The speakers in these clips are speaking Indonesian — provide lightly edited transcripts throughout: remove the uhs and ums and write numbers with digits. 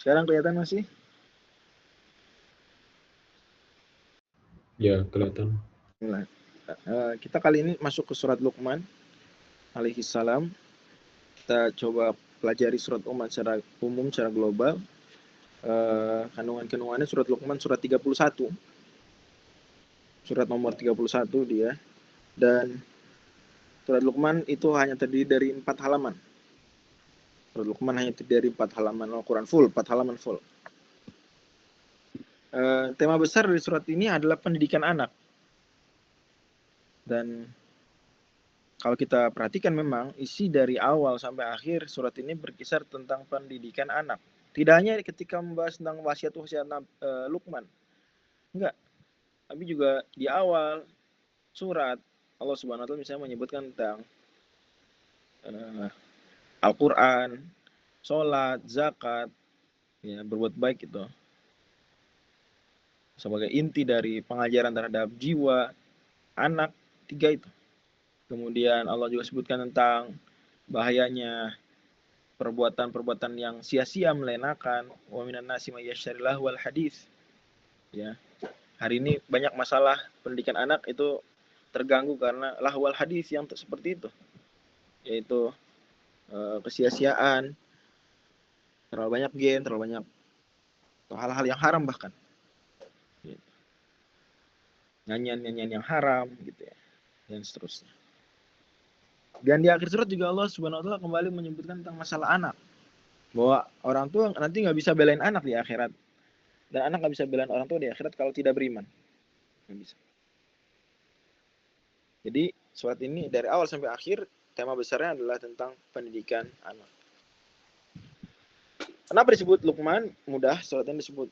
Sekarang kelihatan masih? Ya, kelihatan. Nah, kita kali ini masuk ke surat Luqman alaihi salam. Kita coba pelajari surat Luqman secara umum, secara global. Kandungan-kandungannya surat Luqman surat 31. Surat nomor 31 dia. Dan surat Luqman itu hanya terdiri dari 4 halaman. Surat Luqman hanya terdiri dari 4 halaman Al-Quran full, 4 halaman full. Tema besar dari surat ini adalah pendidikan anak. Dan kalau kita perhatikan memang isi dari awal sampai akhir surat ini berkisar tentang pendidikan anak. Tidak hanya ketika membahas tentang wasiat-wasiat Luqman. Enggak. Tapi juga di awal surat Allah Subhanahu wa taala misalnya menyebutkan tentang Al-Qur'an, sholat, zakat, ya, berbuat baik itu sebagai inti dari pengajaran terhadap jiwa anak, 3 itu. Kemudian Allah juga sebutkan tentang bahayanya perbuatan-perbuatan yang sia-sia melenakan, wa minan nasi may yashtari lahwal hadis. Ya. Hari ini banyak masalah pendidikan anak itu terganggu karena lahwal hadis yang seperti itu. Yaitu kesia-siaan, terlalu banyak game, terlalu banyak hal-hal yang haram bahkan. Gitu. Nyanyian-nyanyian yang haram gitu ya. Dan seterusnya. Dan di akhir surat juga Allah Subhanahu wa taala kembali menyebutkan tentang masalah anak. Bahwa orang tua nanti nggak bisa belain anak di akhirat. Dan anak nggak bisa belain orang tua di akhirat kalau tidak beriman. Nggak bisa. Jadi surat ini dari awal sampai akhir tema besarnya adalah tentang pendidikan anak. Kenapa disebut Luqman? Mudah, surat ini disebut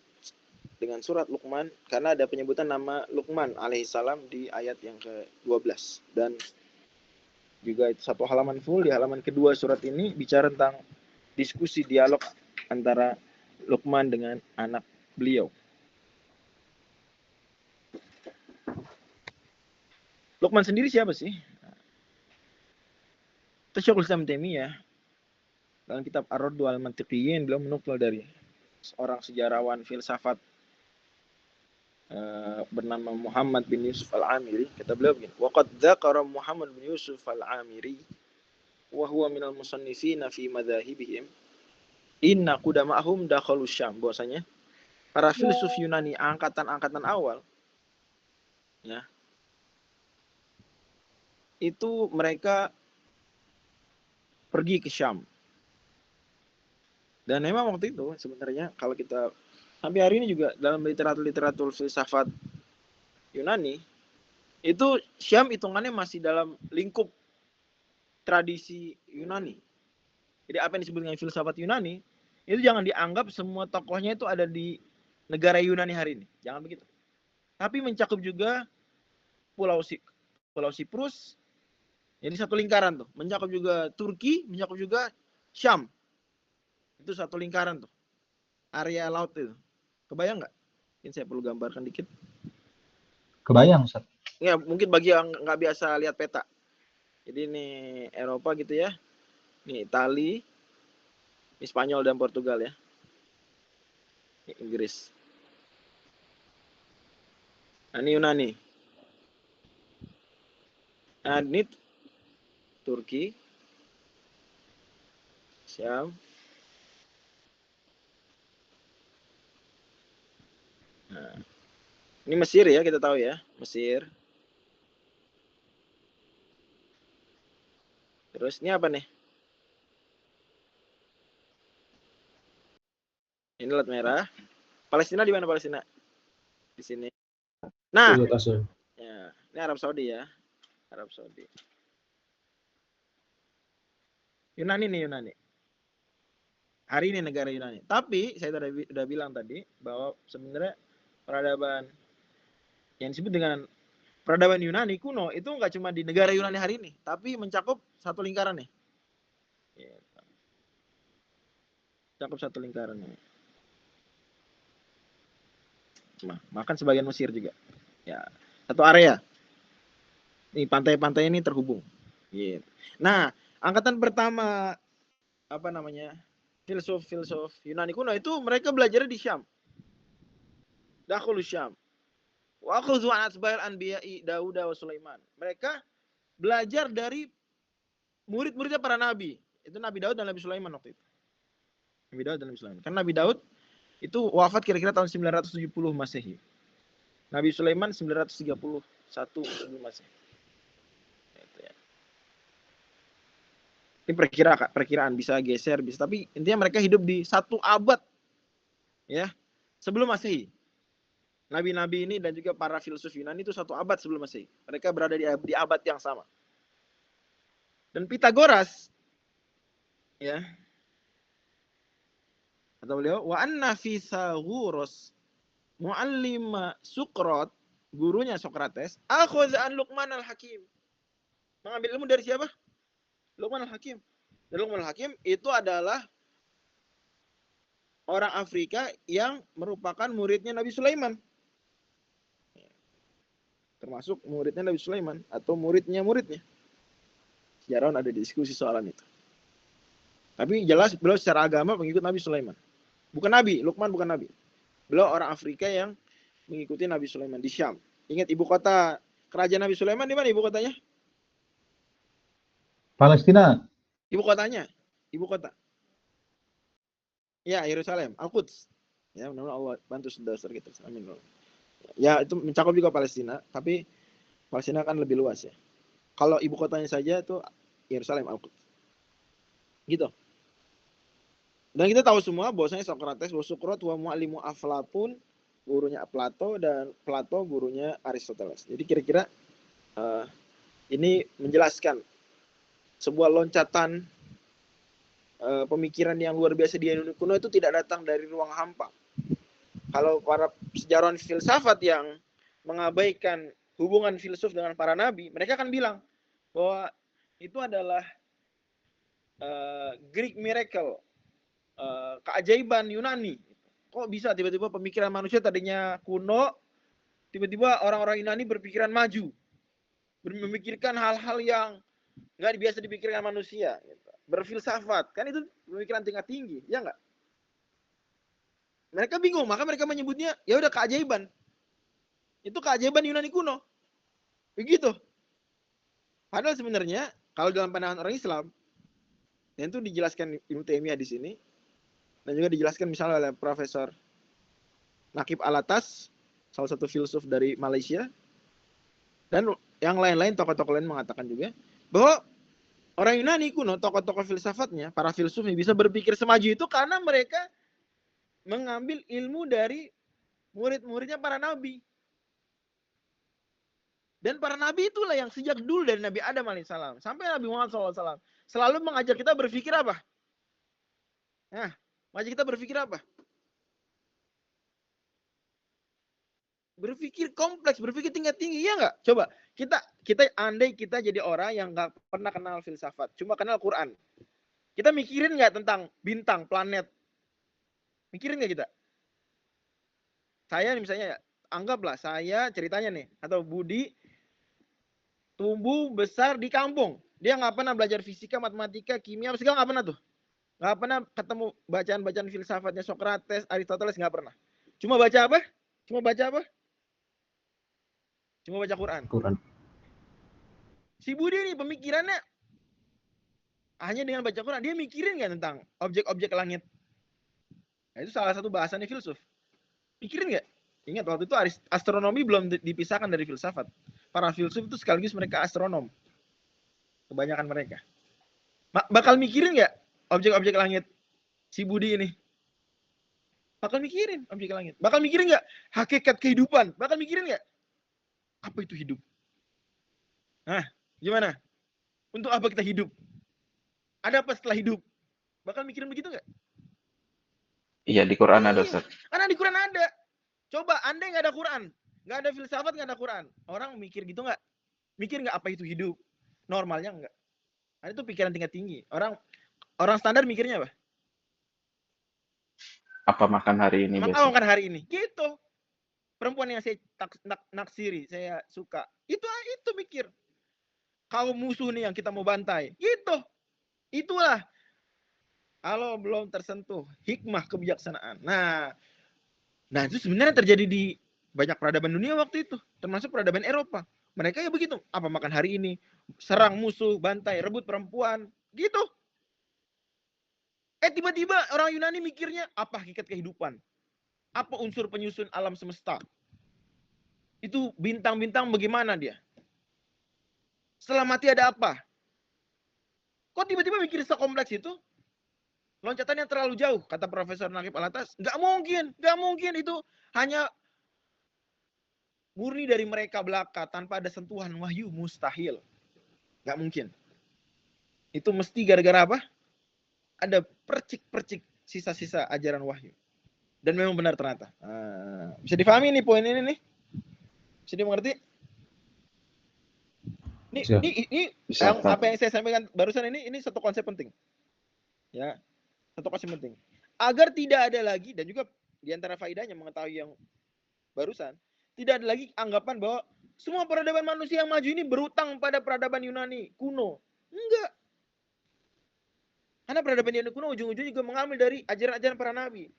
dengan surat Luqman karena ada penyebutan nama Luqman alaihissalam di ayat yang ke-12. Dan juga itu satu halaman full, di halaman kedua surat ini bicara tentang diskusi dialog antara Luqman dengan anak beliau. Luqman sendiri siapa sih? Itu Syekhul Islam Taimiyah dalam kitab Ar-Raddu al-Mantiqiyyin beliau menukil dari seorang sejarawan filsafat bernama Muhammad bin Yusuf Al-Amiri. Kata beliau begini, waqad dzakara Muhammad bin Yusuf Al-Amiri wa huwa minal musannifina fi madzahibihim inna qudamahum dakhalu Syam. Bahwasanya para filsuf Yunani angkatan-angkatan awal ya, itu mereka pergi ke Syam. Dan memang waktu itu sebenarnya kalau kita sampai hari ini juga dalam literatur filsafat Yunani itu Syam hitungannya masih dalam lingkup tradisi Yunani. Jadi apa yang disebut dengan filsafat Yunani itu jangan dianggap semua tokohnya itu ada di negara Yunani hari ini. Jangan begitu. Tapi mencakup juga Pulau Siprus. Jadi satu lingkaran tuh. Mencakup juga Turki, mencakup juga Syam. Itu satu lingkaran tuh. Area laut itu. Kebayang nggak? Mungkin saya perlu gambarkan dikit. Kebayang, Ustaz. Ya, mungkin bagi yang nggak biasa lihat peta. Jadi ini Eropa gitu ya. Ini Itali, ini Spanyol dan Portugal ya. Ini Inggris. Nah, ini Yunani. Nah, ini Turki, Syam. Nah, ini Mesir ya, kita tahu ya, Mesir. Terus ini apa nih? Ini Laut Merah. Palestina di mana Palestina? Di sini. Nah, ya, ini Arab Saudi ya, Arab Saudi. Yunani nih, Yunani. Hari ini negara Yunani. Tapi saya sudah bilang tadi bahwa sebenarnya peradaban yang disebut dengan peradaban Yunani kuno itu nggak cuma di negara Yunani hari ini, tapi mencakup satu lingkaran nih. Mencakup satu lingkaran nih. Makan sebagian Mesir juga. Ya, satu area. Nih pantai-pantai ini terhubung. Nah, angkatan pertama apa namanya? filsuf Yunani kuno itu mereka belajar di Syam. Dakhulu Syam. Wa akhudhu an atba'il anbiya'i Daud wa Sulaiman. Mereka belajar dari murid-muridnya para nabi. Itu Nabi Daud dan Nabi Sulaiman waktu itu. Nabi Daud dan Nabi Sulaiman. Karena Nabi Daud itu wafat kira-kira tahun 970 Masehi. Nabi Sulaiman 931 sebelum Masehi. Itu ya. Ini perkiraan bisa geser, bisa, tapi intinya mereka hidup di 1 abad ya sebelum Masehi. Nabi-nabi ini dan juga para filsuf Yunani itu 1 abad sebelum Masehi. Mereka berada di abad yang sama. Dan Pitagoras ya kata beliau wa anna fi Thagoras muallima Sukrat, gurunya Sokrates, akhadha an Luqman al-Hakim. Mengambil ilmu dari siapa? Luqman al-Hakim. Dan Luqman al-Hakim itu adalah orang Afrika yang merupakan muridnya Nabi Sulaiman. Termasuk muridnya Nabi Sulaiman atau muridnya. Sejarawan ada diskusi soalan itu. Tapi jelas beliau secara agama pengikut Nabi Sulaiman. Bukan Nabi, Luqman bukan Nabi. Beliau orang Afrika yang mengikuti Nabi Sulaiman di Syam. Ingat ibu kota kerajaan Nabi Sulaiman di mana ibu kotanya? Palestina. Ibu kotanya? Ibu kota. Ya, Yerusalem, Al-Quds. Ya, mudah-mudahan Allah bantu saudara-saudara kita. Amin. Ya, itu mencakup juga Palestina, tapi Palestina kan lebih luas ya. Kalau ibu kotanya saja itu Yerusalem, Al-Quds. Gitu. Dan kita tahu semua bahwasanya Sokrates Sukrat wa muallimu Aflatun, gurunya Plato, dan Plato gurunya Aristoteles. Jadi kira-kira ini menjelaskan sebuah loncatan pemikiran yang luar biasa di Yunani kuno itu tidak datang dari ruang hampa. Kalau para sejarawan filsafat yang mengabaikan hubungan filsuf dengan para nabi, mereka akan bilang bahwa itu adalah Greek miracle, keajaiban Yunani. Kok bisa tiba-tiba pemikiran manusia tadinya kuno, tiba-tiba orang-orang Yunani berpikiran maju, memikirkan hal-hal yang nggak biasa dipikirkan manusia, gitu. Berfilsafat, kan itu pemikiran tingkat tinggi, ya nggak? Mereka bingung, maka mereka menyebutnya ya udah keajaiban. Itu keajaiban Yunani kuno, begitu. Padahal sebenarnya kalau dalam pandangan orang Islam, dan itu dijelaskan Ibnu Taimiyah di sini, dan juga dijelaskan misalnya oleh Profesor Naqib Alatas, salah satu filsuf dari Malaysia, dan yang lain-lain tokoh-tokoh lain mengatakan juga bahwa orang Yunani kuno, tokoh-tokoh filsafatnya, para filsufnya bisa berpikir semaju itu karena mereka mengambil ilmu dari murid-muridnya para nabi. Dan para nabi itulah yang sejak dulu dari Nabi Adam alaihissalam sampai Nabi Muhammad SAW selalu mengajak kita berpikir apa? Nah, mengajak kita berpikir apa? Berpikir kompleks, berpikir tingkat tinggi, ya nggak? Coba kita andai kita jadi orang yang nggak pernah kenal filsafat, cuma kenal Quran. Kita mikirin nggak tentang bintang, planet? Mikirin nggak kita? Saya misalnya, anggaplah saya ceritanya nih, atau Budi tumbuh besar di kampung. Dia nggak pernah belajar fisika, matematika, kimia, segala nggak pernah tuh. Nggak pernah ketemu bacaan-bacaan filsafatnya Sokrates, Aristoteles, nggak pernah. Cuma baca apa? Cuma baca Quran. Si Budi ini pemikirannya hanya dengan baca Quran. Dia mikirin nggak tentang objek-objek langit? Nah, itu salah satu bahasannya filsuf. Mikirin nggak? Ingat waktu itu astronomi belum dipisahkan dari filsafat. Para filsuf itu sekaligus mereka astronom. Kebanyakan mereka. Bakal mikirin nggak objek-objek langit? Si Budi ini. Bakal mikirin objek langit. Bakal mikirin nggak hakikat kehidupan? Bakal mikirin nggak? Apa itu hidup? Nah, gimana? Untuk apa kita hidup? Ada apa setelah hidup? Bakal mikirin begitu nggak? Iya, di Quran ada, Ustaz. Karena di Quran ada. Coba, andai nggak ada Quran, nggak ada filsafat, nggak ada Quran, orang mikir gitu nggak? Mikir nggak apa itu hidup? Normalnya nggak. Nah, itu pikiran tingkat tinggi. Orang standar mikirnya apa? Apa makan hari ini besok? Makan hari ini. Gitu. Perempuan yang saya naksiri, saya suka. Itu mikir. Kaum musuh nih yang kita mau bantai. Gitu. Itulah Kalau belum tersentuh hikmah kebijaksanaan. Nah itu sebenarnya terjadi di banyak peradaban dunia waktu itu, termasuk peradaban Eropa. Mereka ya begitu, apa makan hari ini, serang musuh, bantai, rebut perempuan, gitu. Tiba-tiba orang Yunani mikirnya, apa hakikat kehidupan? Apa unsur penyusun alam semesta? Itu bintang-bintang bagaimana dia? Setelah mati ada apa? Kok tiba-tiba mikir sekompleks itu? Loncatannya terlalu jauh, kata Profesor Naqib Alatas. Nggak mungkin. Itu hanya murni dari mereka belaka, tanpa ada sentuhan wahyu, mustahil. Nggak mungkin. Itu mesti gara-gara apa? Ada percik-percik sisa-sisa ajaran wahyu. Dan memang benar ternyata. Bisa difahami nih poin ini nih? Bisa dimengerti? Ini yang apa yang saya sampaikan barusan ini satu konsep penting. Ya, satu konsep penting. Agar tidak ada lagi, dan juga diantara faedahnya mengetahui yang barusan, tidak ada lagi anggapan bahwa semua peradaban manusia yang maju ini berutang pada peradaban Yunani kuno. Enggak. Karena peradaban Yunani kuno ujung-ujungnya juga mengambil dari ajaran-ajaran para nabi.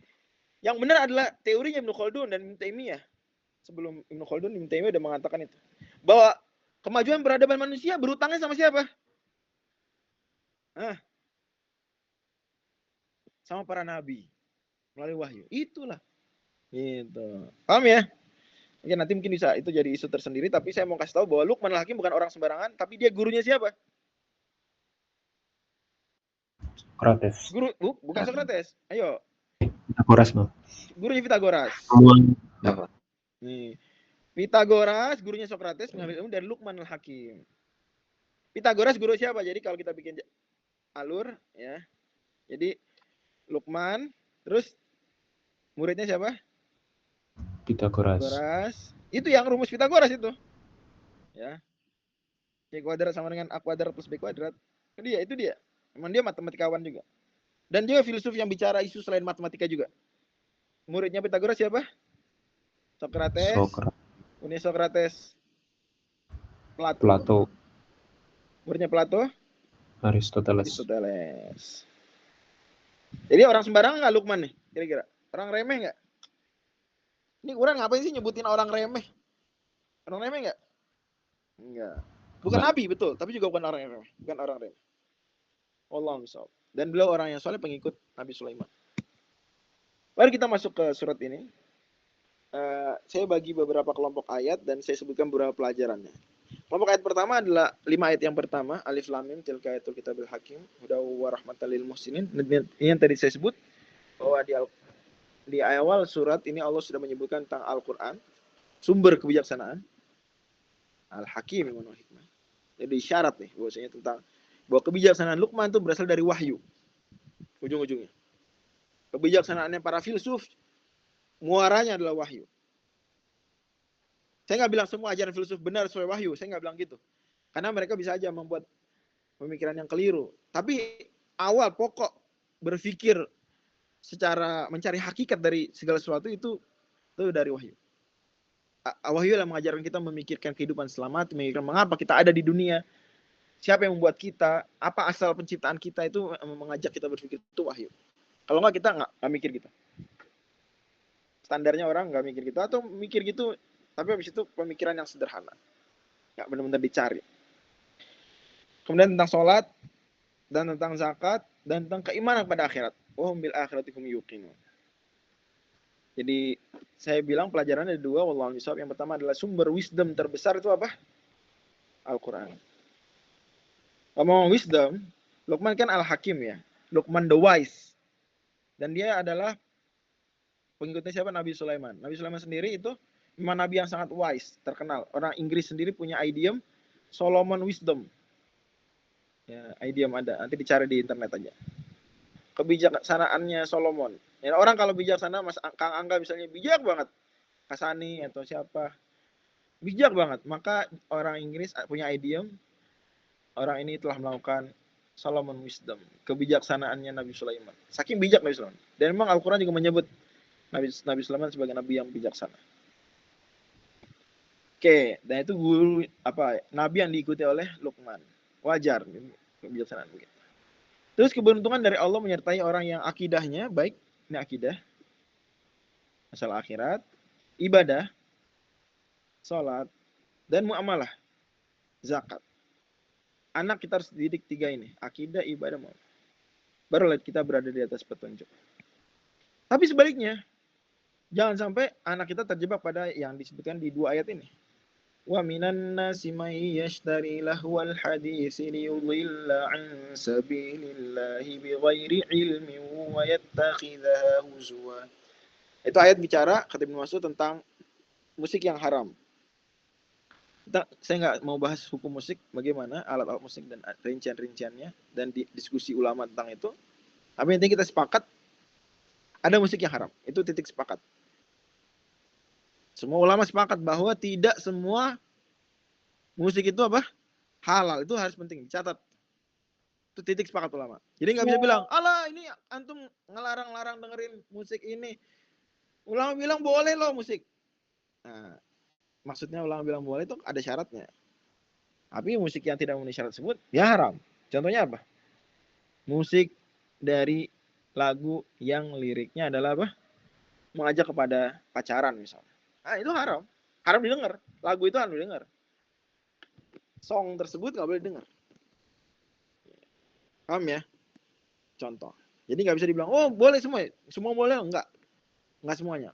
Yang benar adalah teorinya Ibnu Khaldun dan Ibnu Taimiyah. Sebelum Ibnu Khaldun, Ibnu Taimiyah sudah mengatakan itu. Bahwa kemajuan peradaban manusia berutangnya sama siapa? Sama para nabi. Melalui wahyu. Itulah. Gitu. Paham ya? Oke, nanti mungkin bisa itu jadi isu tersendiri, tapi saya mau kasih tahu bahwa Luqman Al-Hakim bukan orang sembarangan, tapi dia gurunya siapa? Sokrates. Guru, bukan Sokrates. Ayo. Pitagoras, Bang. Gurunya Pitagoras. Nih. Pitagoras, gurunya Sokrates, mengambil ilmu dari Luqman Al-Hakim. Pitagoras guru siapa? Jadi kalau kita bikin alur, ya. Jadi Luqman, terus muridnya siapa? Pitagoras. Itu yang rumus Pitagoras itu. Ya. C kuadrat sama dengan A kuadrat plus B kuadrat. Itu dia. Emang dia matematikawan juga. Dan juga filsuf yang bicara isu selain matematika juga. Muridnya Pitagoras siapa? Sokrates. Uni Sokrates. Plato. Muridnya Plato? Aristoteles. Jadi orang sembarangan nggak Luqman nih? Kira-kira? Orang remeh nggak? Ini Quran ngapain sih nyebutin orang remeh? Orang remeh nggak? Enggak. Bukan nabi, betul. Tapi juga bukan orang yang remeh. Bukan orang remeh. Allah misal. Dan beliau orang yang soleh, pengikut Nabi Sulaiman. Mari kita masuk ke surat ini. Saya bagi beberapa kelompok ayat dan saya sebutkan beberapa pelajarannya. Kelompok ayat pertama adalah 5 ayat yang pertama, Alif Lam Mim tilka ayatul kitabil hakim hudaw wa rahmatan lil muhsinin. Ini yang tadi saya sebut bahwa di awal surat ini Allah sudah menyebutkan tentang Al-Qur'an, sumber kebijaksanaan. Al-Hakim yang penuh hikmah. Jadi syarat nih bahwasanya tentang bahwa kebijaksanaan Luqman itu berasal dari wahyu. Ujung-ujungnya. Kebijaksanaannya para filsuf muaranya adalah wahyu. Saya nggak bilang semua ajaran filsuf benar sesuai wahyu, saya nggak bilang gitu. Karena mereka bisa aja membuat pemikiran yang keliru. Tapi awal pokok berpikir secara mencari hakikat dari segala sesuatu itu dari wahyu. Wahyu yang mengajarkan kita memikirkan kehidupan selamat, memikirkan mengapa kita ada di dunia, siapa yang membuat kita, apa asal penciptaan kita, itu mengajak kita berpikir, itu wahyu. Kalau nggak, kita nggak mikir gitu. Standarnya orang nggak mikir gitu, atau mikir gitu, tapi habis itu pemikiran yang sederhana, nggak benar-benar dicari. Kemudian tentang sholat, dan tentang zakat, dan tentang keimanan pada akhirat. Wahum bil akhirati hum yuqinun. Jadi saya bilang pelajarannya ada 2, wallahu a'lam. Yang pertama adalah sumber wisdom terbesar itu apa? Al-Quran. Ngomong wisdom, Luqman kan Al-Hakim ya. Luqman the wise. Dan dia adalah pengikutnya siapa? Nabi Sulaiman. Nabi Sulaiman sendiri itu memang nabi yang sangat wise, terkenal. Orang Inggris sendiri punya idiom Solomon wisdom. Ya, idiom ada. Nanti dicari di internet aja. Kebijaksanaannya Solomon. Ya, orang kalau bijaksana, Mas Kang Angga misalnya bijak banget. Kasani atau siapa. Bijak banget. Maka orang Inggris punya idiom, orang ini telah melakukan Solomon wisdom. Kebijaksanaannya Nabi Sulaiman. Saking bijak Nabi Sulaiman. Dan memang Al-Quran juga menyebut Nabi Sulaiman sebagai nabi yang bijaksana. Oke, dan itu guru nabi yang diikuti oleh Luqman. Wajar kebijaksanaan begitu. Terus keberuntungan dari Allah menyertai orang yang akidahnya baik, ini akidah, masalah akhirat, ibadah, sholat, dan muamalah, zakat. Anak kita harus didik 3 ini, akidah, ibadah, muamalah. Baru kita berada di atas petunjuk. Tapi sebaliknya, jangan sampai anak kita terjebak pada yang disebutkan di 2 ayat ini. Wa minan nasi may yashtari lahwal haditsi liyudilla an sabilillahi bighairi ilmin wa yattakhidhaha huzwa. Itu ayat bicara kata Ibnu Mas'ud tentang musik yang haram. Saya nggak mau bahas hukum musik, bagaimana alat-alat musik dan rincian-rinciannya dan diskusi ulama tentang itu. Tapi intinya kita sepakat ada musik yang haram. Itu titik sepakat. Semua ulama sepakat bahwa tidak semua musik itu apa? Halal. Itu harus penting dicatat. Itu titik sepakat ulama. Jadi nggak bisa bilang, alah ini antum ngelarang-larang dengerin musik ini. Ulama bilang boleh loh musik. Nah, maksudnya ulama bilang boleh itu ada syaratnya. Tapi musik yang tidak memenuhi syarat tersebut, ya haram. Contohnya apa? Musik dari lagu yang liriknya adalah apa? Mengajak kepada pacaran misalnya. Nah, itu haram. Haram didengar. Lagu itu haram didengar. Song tersebut nggak boleh dengar. Paham ya? Contoh. Jadi nggak bisa dibilang, oh boleh semua. Semua boleh. Enggak. Enggak semuanya.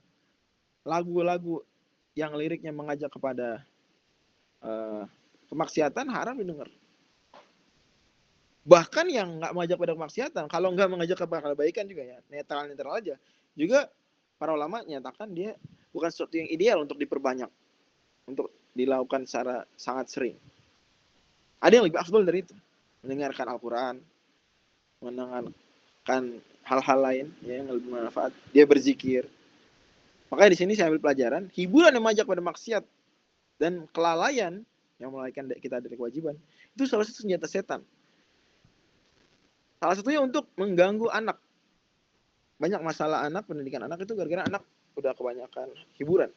Lagu-lagu yang liriknya mengajak kepada kemaksiatan haram didengar. Bahkan yang nggak mengajak pada kemaksiatan, kalau nggak mengajak kepada kebaikan juga ya, netral-netral aja. Juga para ulama nyatakan dia bukan sesuatu yang ideal untuk diperbanyak, untuk dilakukan secara sangat sering. Ada yang lebih afdol dari itu, mendengarkan Al-Quran, mendengarkan hal-hal lain ya, yang lebih bermanfaat. Dia berzikir. Makanya di sini saya ambil pelajaran, hiburan yang mengajak pada maksiat dan kelalaian yang melalaikan kita dari kewajiban, itu salah satu senjata setan. Salah satunya untuk mengganggu anak. Banyak masalah anak, pendidikan anak itu gara-gara anak udah kebanyakan hiburan.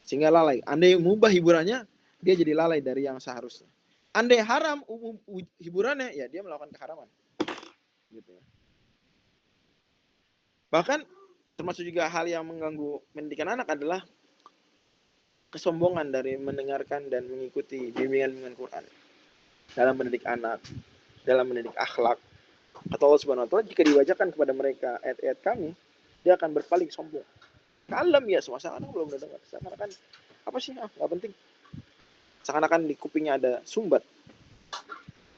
Sehingga lalai. Andai mengubah hiburannya, dia jadi lalai dari yang seharusnya. Andai haram hiburannya, ya dia melakukan keharaman. Gitu ya. Bahkan termasuk juga hal yang mengganggu pendidikan anak adalah kesombongan dari mendengarkan dan mengikuti bimbingan Quran dalam mendidik anak, dalam mendidik akhlak. Kata Allah Subhanahu wa Ta'ala, jika dibacakan kepada mereka ayat-ayat kami, dia akan berpaling sombong. Kalem ya, seakan-akan belum dengar. Seakan-akan apa sih? Nggak penting. Seakan-akan di kupingnya ada sumbat.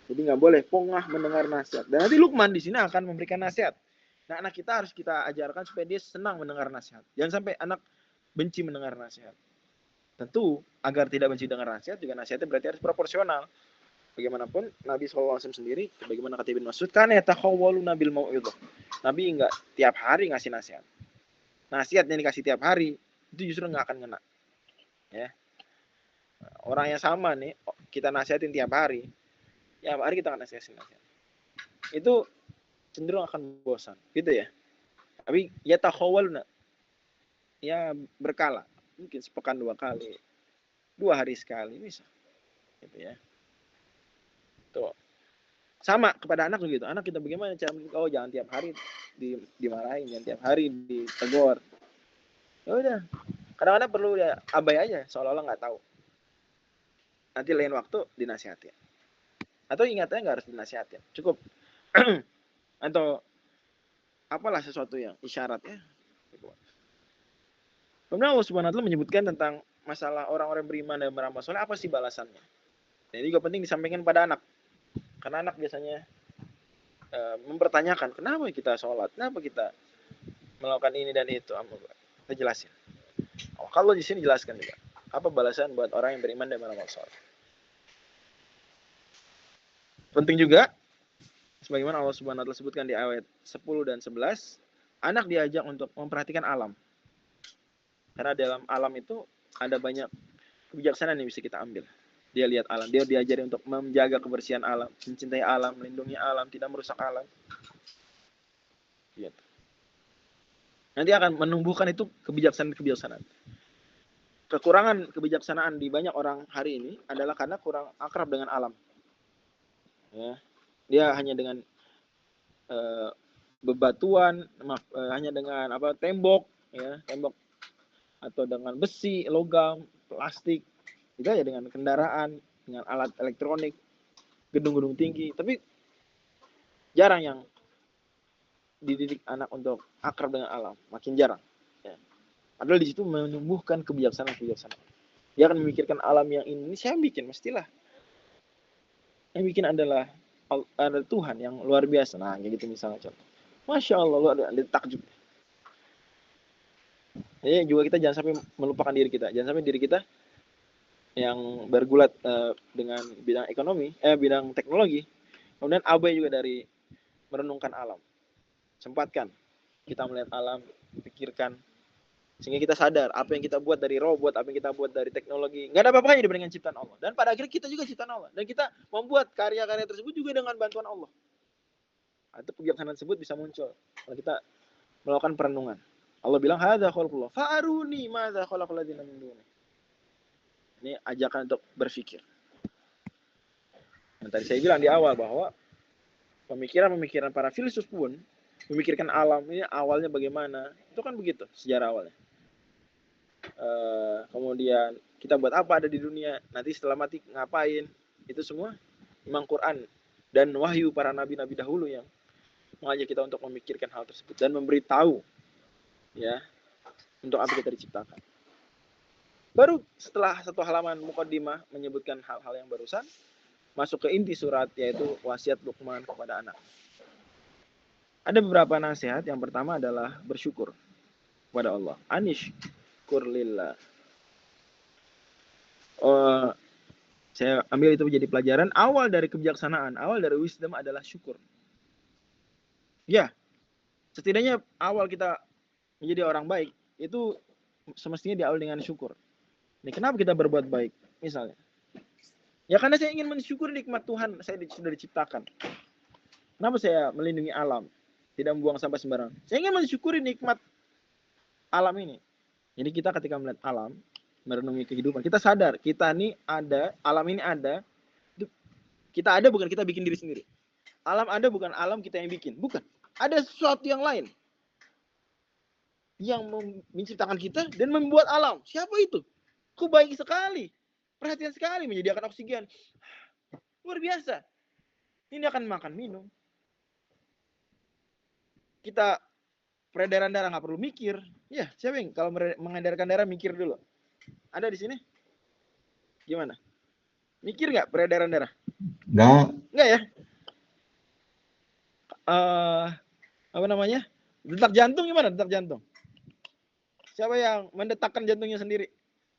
Jadi nggak boleh pongah mendengar nasihat. Dan nanti Luqman di sini akan memberikan nasihat. Nah, anak kita harus kita ajarkan supaya dia senang mendengar nasihat. Jangan sampai anak benci mendengar nasihat. Tentu agar tidak benci dengar nasihat, juga nasihatnya berarti harus proporsional. Bagaimanapun Nabi SAW sendiri, bagaimana kata Ibnu Mas'ud, kan yatakhawwaluna bil mau'idhah. Nabi enggak tiap hari ngasih nasihat. Nasihat yang dikasih tiap hari itu justru enggak akan ngena. Ya. Orang yang sama nih, kita nasihatin tiap hari. Ya, tiap hari kita akan nasihatin nasihat. Itu cenderung akan bosan, gitu ya. Tapi yatakhawwaluna, ya berkala. Mungkin sepekan 2 kali, 2 hari sekali bisa. Gitu ya. Tuh. Sama kepada anak begitu. Anak kita bagaimana cara jangan tiap hari dimarahin, jangan tiap hari ditegur. Ya udah. Kadang-kadang perlu ya abai aja, seolah-olah nggak tahu. Nanti lain waktu dinasihatin. Atau ingatnya nggak harus dinasihatin. Cukup. Atau apalah sesuatu yang isyaratnya. Kemudian Allah Subhanahu wa Ta'ala menyebutkan tentang masalah orang-orang beriman dan beramal soleh, apa sih balasannya. Jadi juga penting disampaikan pada anak. Karena anak biasanya mempertanyakan, kenapa kita sholat, kenapa kita melakukan ini dan itu. Kita jelasin. Kalau di sini jelaskan juga, apa balasan buat orang yang beriman dan beramal soleh. Penting juga, sebagaimana Allah Subhanahu wa Ta'ala sebutkan di ayat 10 dan 11, anak diajak untuk memperhatikan alam. Karena dalam alam itu ada banyak kebijaksanaan yang bisa kita ambil. Dia lihat alam, dia diajari untuk menjaga kebersihan alam, mencintai alam, melindungi alam, tidak merusak alam. Gitu. Nanti akan menumbuhkan itu kebijaksanaan. Kekurangan kebijaksanaan di banyak orang hari ini adalah karena kurang akrab dengan alam. Ya. Dia hanya dengan bebatuan, hanya dengan tembok, ya, tembok atau dengan besi, logam, plastik, juga ya dengan kendaraan, dengan alat elektronik, gedung-gedung tinggi. Tapi jarang yang dididik anak untuk akrab dengan alam, makin jarang. Ya. Padahal di situ menumbuhkan kebijaksanaan. Dia akan memikirkan alam yang ini saya bikin, mestilah. Yang bikin adalah ada Tuhan yang luar biasa. Nah, kayak gitu misalnya contoh. Masya Allah, lu ada takjub. Jadi juga kita jangan sampai melupakan diri kita. Jangan sampai diri kita yang bergulat dengan bidang ekonomi, bidang teknologi, kemudian abai juga dari merenungkan alam. Sempatkan kita melihat alam, pikirkan, sehingga kita sadar apa yang kita buat dari robot, apa yang kita buat dari teknologi, nggak ada apa-apanya dibandingkan ciptaan Allah. Dan pada akhirnya kita juga ciptaan Allah. Dan kita membuat karya-karya tersebut juga dengan bantuan Allah. Itu kebijaksanaan tersebut bisa muncul kalau kita melakukan perenungan. Allah bilang, hadza khalqullah, fa'aruni madza khalaqal ladzina min duni. Ini ajakan untuk berpikir. Yang tadi saya bilang di awal bahwa pemikiran-pemikiran para filsuf pun memikirkan alam ini awalnya bagaimana. Itu kan begitu sejarah awalnya. Kemudian kita buat apa ada di dunia, nanti setelah mati ngapain, itu semua memang Quran dan wahyu para nabi-nabi dahulu yang mengajak kita untuk memikirkan hal tersebut dan memberitahu ya untuk apa kita diciptakan. Baru setelah satu halaman muqaddimah menyebutkan hal-hal yang barusan, masuk ke inti surat, yaitu wasiat Luqman kepada anak. Ada beberapa nasihat. Yang pertama adalah bersyukur kepada Allah. Anishkur lillah. Saya ambil itu menjadi pelajaran. Awal dari kebijaksanaan, awal dari wisdom adalah syukur. Ya, setidaknya awal kita menjadi orang baik, itu semestinya diawali dengan syukur. Ini kenapa kita berbuat baik? Misalnya, ya karena saya ingin mensyukuri nikmat Tuhan, saya sudah diciptakan. Kenapa saya melindungi alam, tidak membuang sampah sembarangan? Saya ingin mensyukuri nikmat alam ini. Jadi kita ketika melihat alam, merenungi kehidupan, kita sadar kita ini ada, alam ini ada. Kita ada bukan kita bikin diri sendiri. Alam ada bukan alam kita yang bikin, bukan. Ada sesuatu yang lain yang menciptakan kita dan membuat alam. Siapa itu? Kok baik sekali, perhatian sekali, menyediakan oksigen. Luar biasa. Ini akan makan, minum. Kita peredaran darah nggak perlu mikir. Ya, siapa yang kalau mengedarkan darah mikir dulu? Ada di sini? Gimana? Mikir nggak peredaran darah? Nggak ya? Apa namanya? Detak jantung gimana? Detak jantung. Siapa yang mendetakkan jantungnya sendiri?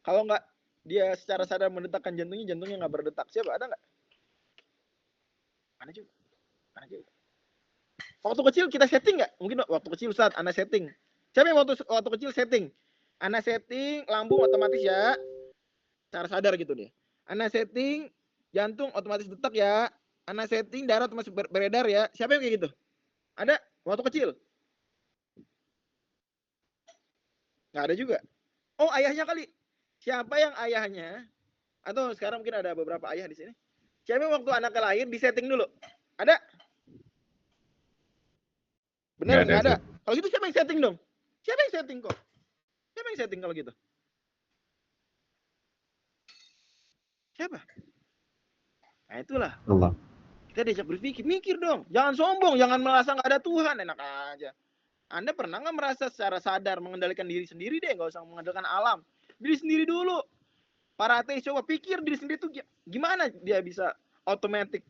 Kalau nggak dia secara sadar mendetakkan jantungnya nggak berdetak. Siapa? Ada nggak? Ada juga. Waktu kecil kita setting nggak? Mungkin waktu kecil Ustaz, Anda setting. Siapa yang waktu kecil setting? Anda setting lambung otomatis ya. Secara sadar gitu dia. Anda setting jantung otomatis detak ya. Anda setting darah otomatis beredar ya. Siapa yang kayak gitu? Ada? Waktu kecil? Nggak ada juga. Oh, ayahnya kali. Siapa yang ayahnya? Atau sekarang mungkin ada beberapa ayah di sini. Siapa yang waktu anaknya lahir disetting dulu? Ada? Benar nggak ada? Kalau gitu siapa yang setting dong? Siapa yang setting kok? Siapa yang setting kalau gitu? Siapa? Nah itulah. Allah. Kita diajak berpikir, mikir dong. Jangan sombong, jangan merasa nggak ada Tuhan, enak aja. Anda pernah nggak merasa secara sadar mengendalikan diri sendiri deh, nggak usah mengendalikan alam. Diri sendiri dulu. Para ateis coba pikir diri sendiri tuh gimana dia bisa otomatis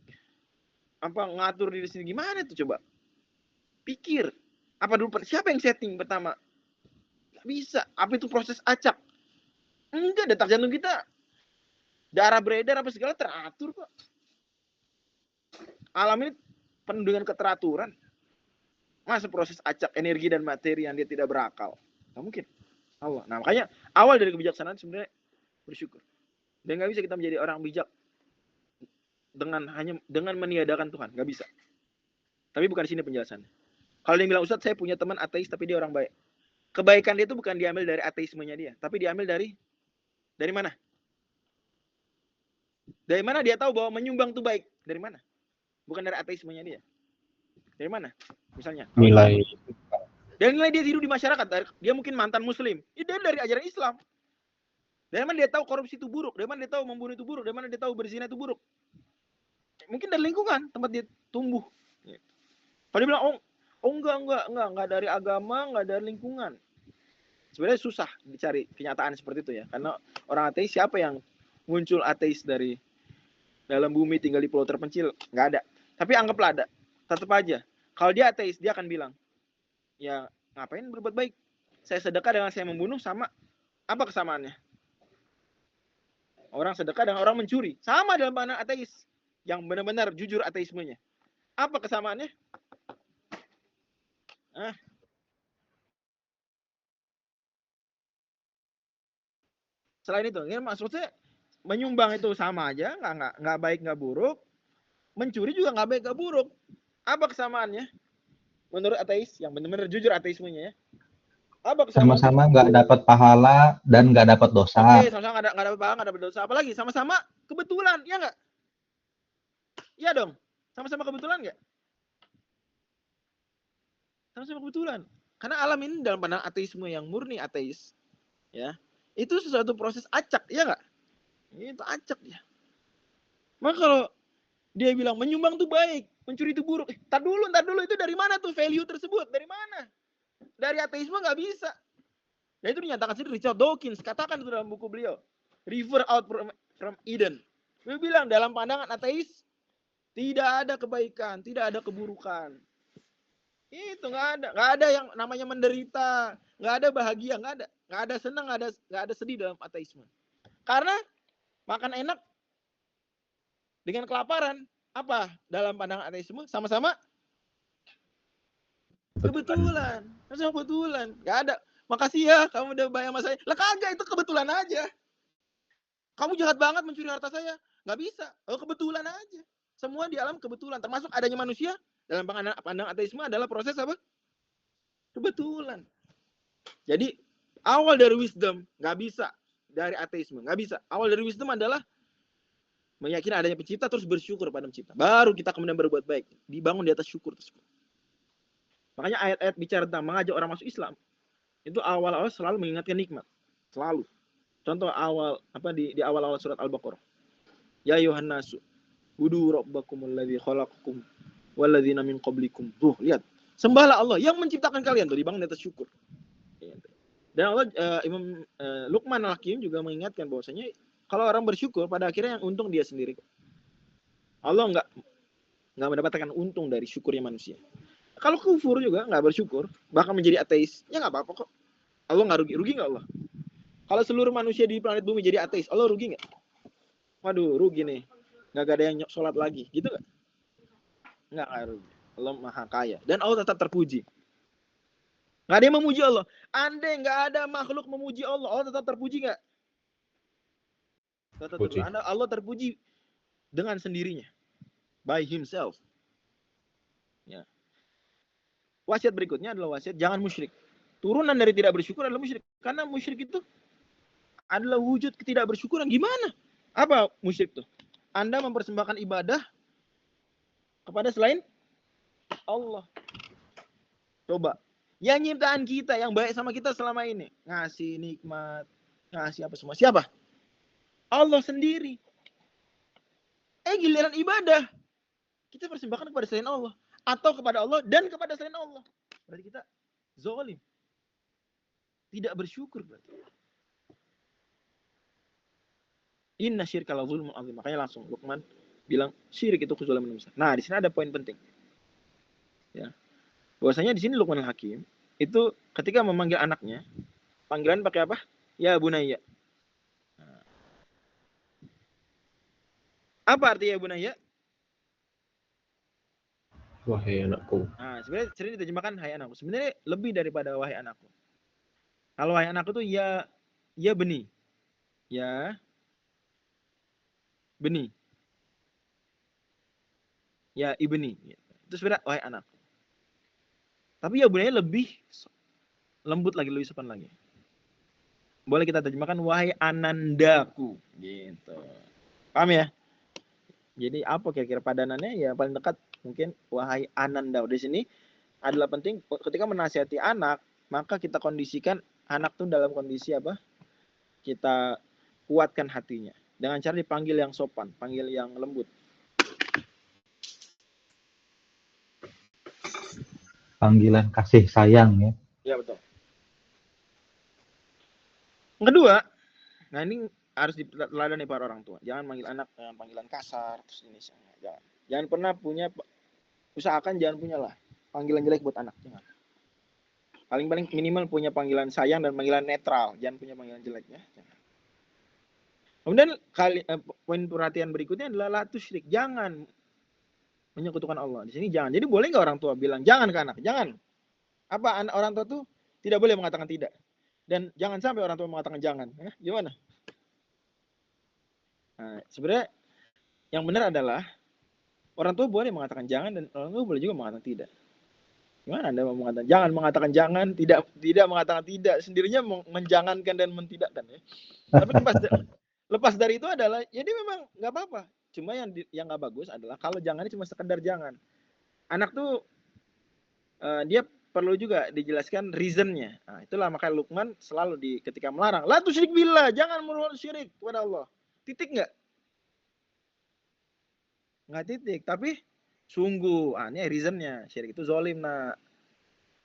ngatur diri sendiri, gimana tuh coba? Pikir. Apa dulu siapa yang setting pertama? Gak bisa. Apa itu proses acak? Enggak, detak jantung kita, darah beredar apa segala teratur kok. Alam ini penuh dengan keteraturan. Masa proses acak energi dan materi yang dia tidak berakal? Gak mungkin. Allah. Nah makanya awal dari kebijaksanaan sebenarnya bersyukur. Dan gak bisa kita menjadi orang bijak dengan meniadakan Tuhan. Gak bisa. Tapi bukan di sini penjelasannya. Kalau dia bilang, Ustaz saya punya teman ateis tapi dia orang baik. Kebaikan dia itu bukan diambil dari ateismenya dia. Tapi diambil dari mana? Dari mana dia tahu bahwa menyumbang itu baik? Dari mana? Bukan dari ateismenya dia. Dari mana? Misalnya. Nilai. Dan nilai dia hidup di masyarakat. Dia mungkin mantan muslim. Dia dari ajaran Islam. Dari mana dia tahu korupsi itu buruk? Dari mana dia tahu membunuh itu buruk? Dari mana dia tahu berzina itu buruk? Mungkin dari lingkungan tempat dia tumbuh. Kalau dia bilang, enggak dari agama, enggak dari lingkungan. Sebenarnya susah dicari kenyataan seperti itu ya. Karena orang ateis, siapa yang muncul ateis dari dalam bumi tinggal di pulau terpencil? Enggak ada. Tapi anggaplah ada. Tetap aja. Kalau dia ateis, dia akan bilang, ya ngapain berbuat baik? Saya sedekah dengan saya membunuh sama. Apa kesamaannya? Orang sedekah dengan orang mencuri. Sama dalam pandangan ateis. Yang benar-benar jujur ateismenya. Apa kesamaannya? Selain itu, ya maksudnya menyumbang itu sama aja, nggak baik nggak buruk. Mencuri juga nggak baik nggak buruk. Apa kesamaannya? Menurut ateis yang benar-benar jujur ateismenya ya. Apa kesamaannya? Sama-sama nggak dapat pahala dan nggak dapat dosa. Oke, sama-sama nggak dapat pahala, nggak dapat dosa. Apalagi sama-sama kebetulan, ya nggak? Iya dong. Sama-sama kebetulan nggak? Sama-sama kebetulan. Karena alam ini dalam pandangan ateisme yang murni ateis, ya, itu sesuatu proses acak, ya nggak? Itu acak ya. Maka kalau dia bilang menyumbang itu baik, mencuri itu buruk. Tar dulu itu dari mana tuh value tersebut? Dari mana? Dari ateisme nggak bisa. Dan itu dinyatakan sendiri Richard Dawkins, katakan itu dalam buku beliau, River Out from Eden. Dia bilang dalam pandangan ateis tidak ada kebaikan, tidak ada keburukan. Itu nggak ada yang namanya menderita, nggak ada bahagia, nggak ada senang, nggak ada sedih dalam ateisme. Karena makan enak dengan kelaparan, apa dalam pandangan ateisme sama-sama kebetulan, sama kebetulan, nggak ada. Makasih ya, kamu udah bayar sama saya. Lah kagak, itu kebetulan aja. Kamu jahat banget mencuri harta saya, nggak bisa. Oh kebetulan aja. Semua di alam kebetulan, termasuk adanya manusia dalam pandangan ateisme adalah proses apa? Kebetulan. Jadi awal dari wisdom nggak bisa dari ateisme, nggak bisa. Awal dari wisdom adalah meyakini adanya pencipta terus bersyukur pada pencipta. Baru kita kemudian berbuat baik, dibangun di atas syukur tersebut. Makanya ayat-ayat bicara tentang mengajak orang masuk Islam itu awal-awal selalu mengingatkan nikmat, selalu. Contoh awal di awal-awal surat Al-Baqarah. Ya ayuhan nasu, budu rabbakumul ladzi khalaqakum walladzina min qablikum. Tuh, lihat. Sembahlah Allah yang menciptakan kalian, tuh dibangun di atas syukur. Dan Allah Imam Luqman Al-Hakim juga mengingatkan bahwasanya kalau orang bersyukur pada akhirnya yang untung dia sendiri. Allah enggak mendapatkan untung dari syukurnya manusia. Kalau kufur juga nggak bersyukur, bahkan menjadi ateis, ya nggak apa-apa kok. Allah nggak rugi nggak Allah? Kalau seluruh manusia di planet bumi jadi ateis, Allah rugi nggak? Waduh, rugi nih. Nggak ada yang sholat lagi, gitu nggak? Nggak rugi. Allah maha kaya. Dan Allah tetap terpuji. Nggak ada yang memuji Allah. Andai nggak ada makhluk memuji Allah, Allah tetap terpuji nggak? Allah terpuji dengan sendirinya. By himself. Ya. Wasiat berikutnya adalah wasiat jangan musyrik. Turunan dari tidak bersyukur adalah musyrik. Karena musyrik itu adalah wujud ketidakbersyukuran. Gimana? Apa musyrik itu? Anda mempersembahkan ibadah kepada selain Allah. Coba. Yang nyiptaan kita, yang baik sama kita selama ini. Ngasih nikmat, ngasih apa semua. Siapa? Allah sendiri. Giliran ibadah. Kita persembahkan kepada selain Allah. Atau kepada Allah dan kepada selain Allah. Berarti kita zalim. Tidak bersyukur berarti. Inna syirka la zulmun azim. Makanya langsung Luqman bilang syirik itu kezaliman besar. Nah, di sini ada poin penting. Ya. Bahwasanya di sini Luqman Al-Hakim itu ketika memanggil anaknya, panggilan pakai apa? Ya bunayya. Nah. Apa artinya ya bunayya? Wahai anakku. Nah, sebenarnya sering diterjemahkan hai anakku. Sebenarnya lebih daripada wahai anakku. Kalau wahai anakku tuh ya beni. Ya beni. Ya ibni. Itu sebenarnya wahai anakku. Tapi ya bunanya lebih lembut lagi, lebih sopan lagi. Boleh kita terjemahkan wahai anandaku. Gitu. Paham ya? Jadi apa kira-kira padanannya? Ya paling dekat mungkin wahai Ananda. Di sini adalah penting ketika menasihati anak, maka kita kondisikan anak tuh dalam kondisi apa? Kita kuatkan hatinya. Dengan cara dipanggil yang sopan, panggil yang lembut. Panggilan kasih sayang ya. Ya betul. Yang kedua, nah ini harus diteladani para orang tua. Jangan manggil anak dengan panggilan kasar, terus ini jangan. Jangan pernah punya, usahakan jangan punya lah panggilan jelek buat anak. Jangan. Paling-paling minimal punya panggilan sayang dan panggilan netral. Jangan punya panggilan jelek ya. Jangan. Kemudian poin perhatian berikutnya adalah la tusyrik. Jangan menyekutukan Allah. Di sini jangan. Jadi boleh nggak orang tua bilang jangan ke anak? Jangan. Apa orang tua tuh tidak boleh mengatakan tidak. Dan jangan sampai orang tua mengatakan jangan. Gimana? Nah, sebenarnya yang benar adalah orang tua boleh mengatakan jangan dan orang tua boleh juga mengatakan tidak. Gimana Anda mau mengatakan jangan, mengatakan jangan, tidak mengatakan tidak, sendirinya menjangankan dan mentidakkan ya. Tapi lepas dari itu adalah jadi memang nggak apa-apa. Cuma yang nggak bagus adalah kalau jangannya cuma sekedar jangan. Anak tuh dia perlu juga dijelaskan reasonnya. Nah, itulah makanya Luqman selalu ketika melarang, la tusyrik billah, jangan berbuat syirik kepada Allah. Titik nggak? Nggak titik, tapi sungguh, ini reasonnya, syirik itu zolim, nak.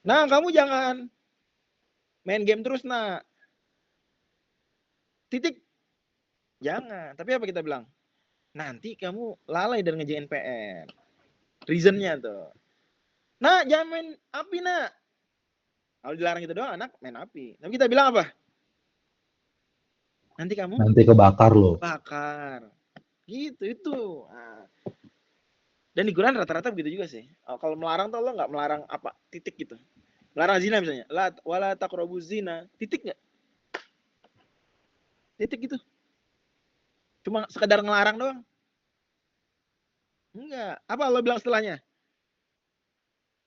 Nah, kamu jangan main game terus, nak. Titik. Jangan. Tapi apa kita bilang? Nanti kamu lalai dan ngerjain PR. Reasonnya tuh. Nah, jangan main api, nak. Kalau dilarang gitu doang, anak main api. Tapi kita bilang apa? Nanti kebakar loh. Bakar. Gitu, itu. Nah. Dan di Quran rata-rata begitu juga sih. Kalau melarang tuh Allah nggak melarang apa? Titik gitu. Melarang zina misalnya. Wala taqrabuz zina. Titik nggak? Titik gitu. Cuma sekedar ngelarang doang. Enggak. Apa Allah bilang setelahnya?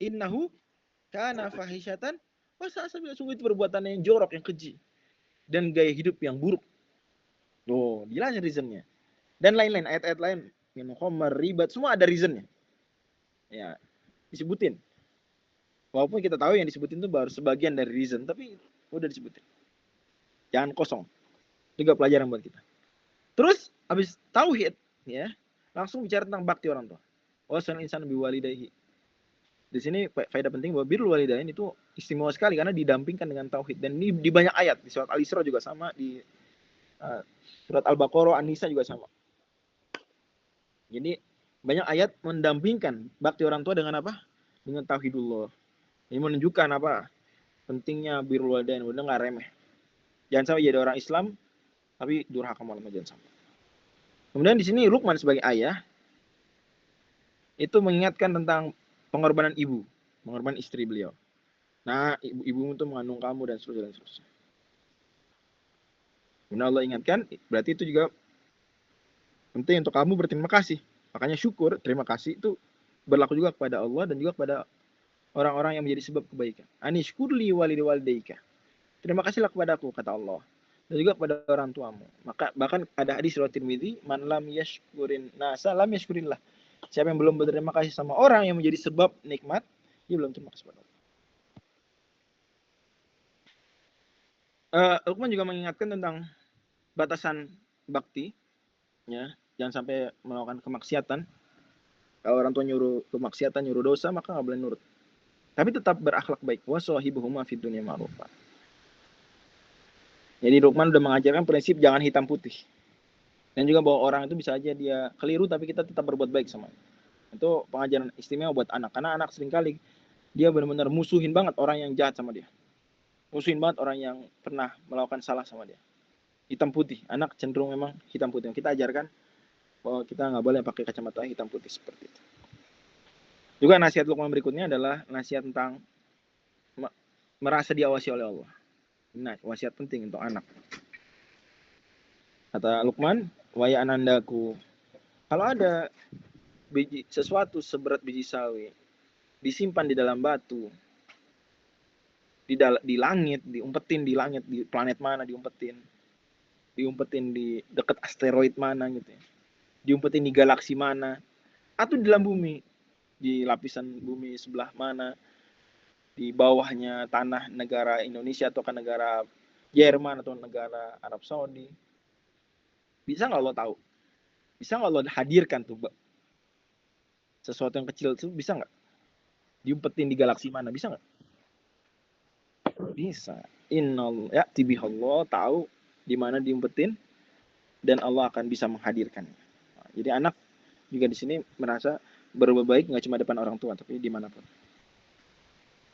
Innahu kana fahisyatan sungguh itu perbuatan yang jorok, yang keji. Dan gaya hidup yang buruk. Tuh, jelas reasonnya. Dan lain-lain, ayat-ayat lain. Minum khamar, ribat, semua ada reasonnya. Ya, disebutin. Walaupun kita tahu yang disebutin itu baru sebagian dari reason, tapi udah disebutin. Jangan kosong. Juga pelajaran buat kita. Terus, habis tauhid, ya, langsung bicara tentang bakti orang tua. Wasan insan biwalidayhi. Di sini faedah penting bahwa birrul walidain itu istimewa sekali karena didampingkan dengan tauhid, dan ini di banyak ayat, di surat Al-Isra juga sama, di surat Al-Baqarah, An-Nisa juga sama. Jadi banyak ayat mendampingkan bakti orang tua dengan apa? Dengan tauhidullah. Ini menunjukkan apa? Pentingnya birrul walidain, udah nggak remeh. Jangan sampai jadi orang Islam tapi durhaka malam, jangan sampai. Kemudian di sini Luqman sebagai ayah itu mengingatkan tentang pengorbanan ibu, pengorbanan istri beliau. Nah, ibu-ibu itu mengandung kamu dan seterusnya. Kemudian Allah ingatkan, berarti itu juga penting untuk kamu berterima kasih. Makanya syukur, terima kasih itu berlaku juga kepada Allah dan juga kepada orang-orang yang menjadi sebab kebaikan. Anishkurli walidayka. Terima kasihlah kepadaku, kata Allah. Dan juga kepada orang tuamu. Maka bahkan ada hadis riwayat Tirmidzi, man lam yashkurin nasa lam yashkurillah. Siapa yang belum berterima kasih sama orang yang menjadi sebab nikmat, dia belum terima kasih kepada Allah. Luqman juga mengingatkan tentang batasan bakti, ya, jangan sampai melakukan kemaksiatan. Kalau orang tua nyuruh kemaksiatan, nyuruh dosa, maka nggak boleh nurut. Tapi tetap berakhlak baik. Wa sahibuhuma fid dunya ma'rufa. Jadi Luqman udah mengajarkan prinsip jangan hitam putih. Dan juga bahwa orang itu bisa aja dia keliru tapi kita tetap berbuat baik sama dia. Itu pengajaran istimewa buat anak. Karena anak seringkali dia benar-benar musuhin banget orang yang jahat sama dia. Musuhin banget orang yang pernah melakukan salah sama dia. Hitam putih. Anak cenderung memang hitam putih. Kita ajarkan bahwa kita nggak boleh pakai kacamata hitam putih seperti itu. Juga nasihat Luqman berikutnya adalah nasihat tentang merasa diawasi oleh Allah. Nah, wasiat penting untuk anak. Kata Luqman, wahai anandaku, kalau ada sesuatu seberat biji sawi disimpan di dalam batu, di langit, diumpetin di langit, di planet mana diumpetin di dekat asteroid mana gitu ya. diumpetin di galaksi mana, atau di dalam bumi, di lapisan bumi sebelah mana, di bawahnya tanah negara Indonesia atau ke negara Jerman atau negara Arab Saudi. Bisa nggak lo tahu? Bisa nggak lo hadirkan tuh sesuatu yang kecil itu, bisa nggak diumpetin di galaksi mana? Bisa nggak? Bisa. Innal ya tibihallah, tahu di mana diumpetin dan Allah akan bisa menghadirkannya. Nah, jadi anak juga di sini merasa berbuat baik nggak cuma depan orang tua tapi dimanapun.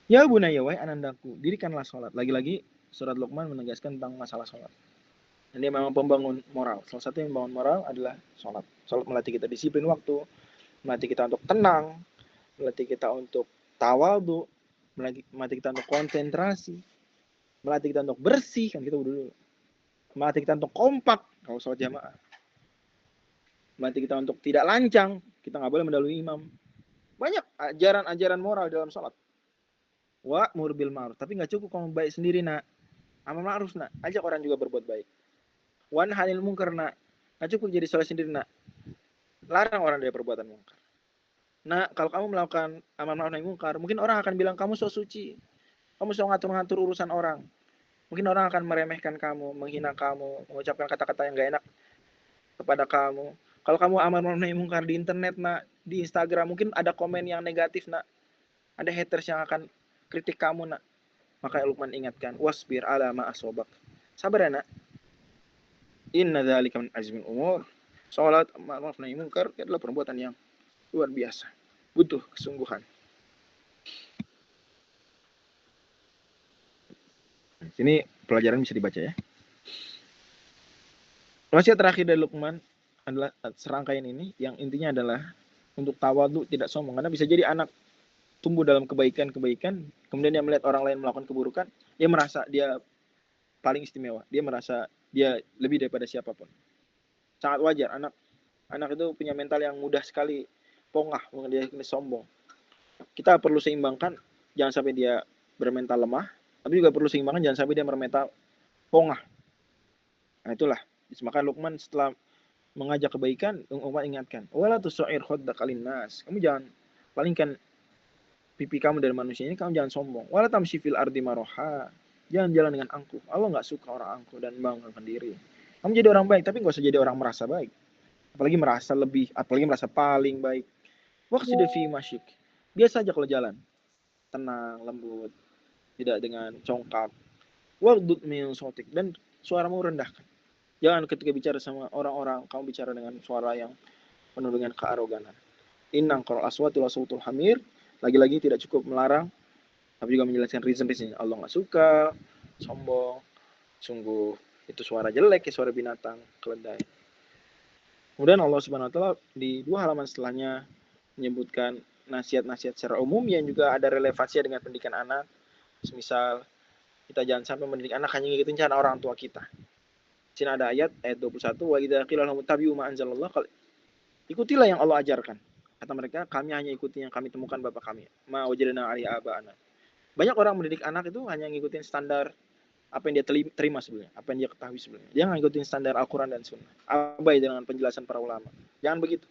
Ya bunayya, wahai anandaku, dirikanlah sholat. Lagi-lagi surat Luqman menegaskan tentang masalah sholat. Dan dia memang pembangun moral. Salah satu yang membangun moral adalah sholat. Sholat melatih kita disiplin waktu, melatih kita untuk tenang, melatih kita untuk tawadhu, melatih kita untuk konsentrasi, melatih kita untuk bersih, kan kita dulu. Melatih kita untuk kompak kalau sholat jamaah. Melatih kita untuk tidak lancang, kita nggak boleh mendahului imam. Banyak ajaran-ajaran moral dalam sholat. Wa'mur bil ma'ruf, tapi nggak cukup kamu baik sendiri, nak. Amar ma'ruf, nak. Ajak orang juga berbuat baik. Wan hanil munkar, nak. Nggak cukup jadi soleh sendiri, nak. Larang orang dari perbuatan munkar. Nah, kalau kamu melakukan amar ma'ruf nahi munkar, mungkin orang akan bilang kamu so suci. Kamu so ngatur-ngatur urusan orang. Mungkin orang akan meremehkan kamu, menghina kamu, mengucapkan kata-kata yang nggak enak kepada kamu. Kalau kamu amar ma'ruf nahi munkar di internet, nak, di Instagram, mungkin ada komen yang negatif, nak. Ada haters yang akan kritik kamu, nak. Maka Luqman ingatkan, wasbir ala ma asobak. Sabar ya, nak. Inna dzalika min azmil umur. Salat ma'ruf nahi munkar adalah perbuatan yang luar biasa. Butuh kesungguhan. Sini pelajaran bisa dibaca ya. Wasiat terakhir dari Luqman adalah serangkaian ini yang intinya adalah untuk tawadhu, tidak sombong. Karena bisa jadi anak tumbuh dalam kebaikan-kebaikan, kemudian dia melihat orang lain melakukan keburukan, dia merasa dia paling istimewa. Dia merasa dia lebih daripada siapapun. Sangat wajar, anak itu punya mental yang mudah sekali pongah, dia sombong. Kita perlu seimbangkan, jangan sampai dia bermental lemah, tapi juga perlu seimbangkan jangan sampai dia bermental pongah. Nah itulah, maka Luqman setelah mengajak kebaikan, umat ingatkan, wala tusair khaddaka linnas. Kamu jangan palingkan pipi kamu dari manusia ini, kamu jangan sombong. Wala tamshi fil ardi maroha. Jangan jalan dengan angkuh. Allah nggak suka orang angkuh dan membanggakan diri. Kamu jadi orang baik, tapi nggak usah jadi orang merasa baik. Apalagi merasa lebih, apalagi merasa paling baik. Waqsid fi masyik. Biasa aja kalau jalan. Tenang, lembut. Tidak dengan congkak. Waghdud min sautik. Dan suaramu rendahkan. Jangan ketika bicara sama orang-orang, kamu bicara dengan suara yang penuh dengan kearoganan. Innang qara aswati la sautul hamir. Lagi-lagi tidak cukup melarang, tapi juga menjelaskan reason-reason. Allah nggak suka, sombong, sungguh itu suara jelek, ya suara binatang, keledai. Kemudian Allah Subhanahu Wa Taala di 2 halaman setelahnya menyebutkan nasihat-nasihat secara umum yang juga ada relevansinya dengan pendidikan anak. Misal kita jangan sampai mendidik anak hanya ngikutin cara orang tua kita. Di sini ada ayat 21, wa idza qila lahum tabi'u ma anzalallah, ikutilah yang Allah ajarkan. Kata mereka, kami hanya ikuti yang kami temukan bapak kami. Ma wajadna 'alaihi aba'ana. Banyak orang mendidik anak itu hanya ngikutin standar apa yang dia terima sebelumnya, apa yang dia ketahui sebelumnya. Dia nggak ngikutin standar Al-Quran dan Sunnah. Abai dengan penjelasan para ulama. Jangan begitu.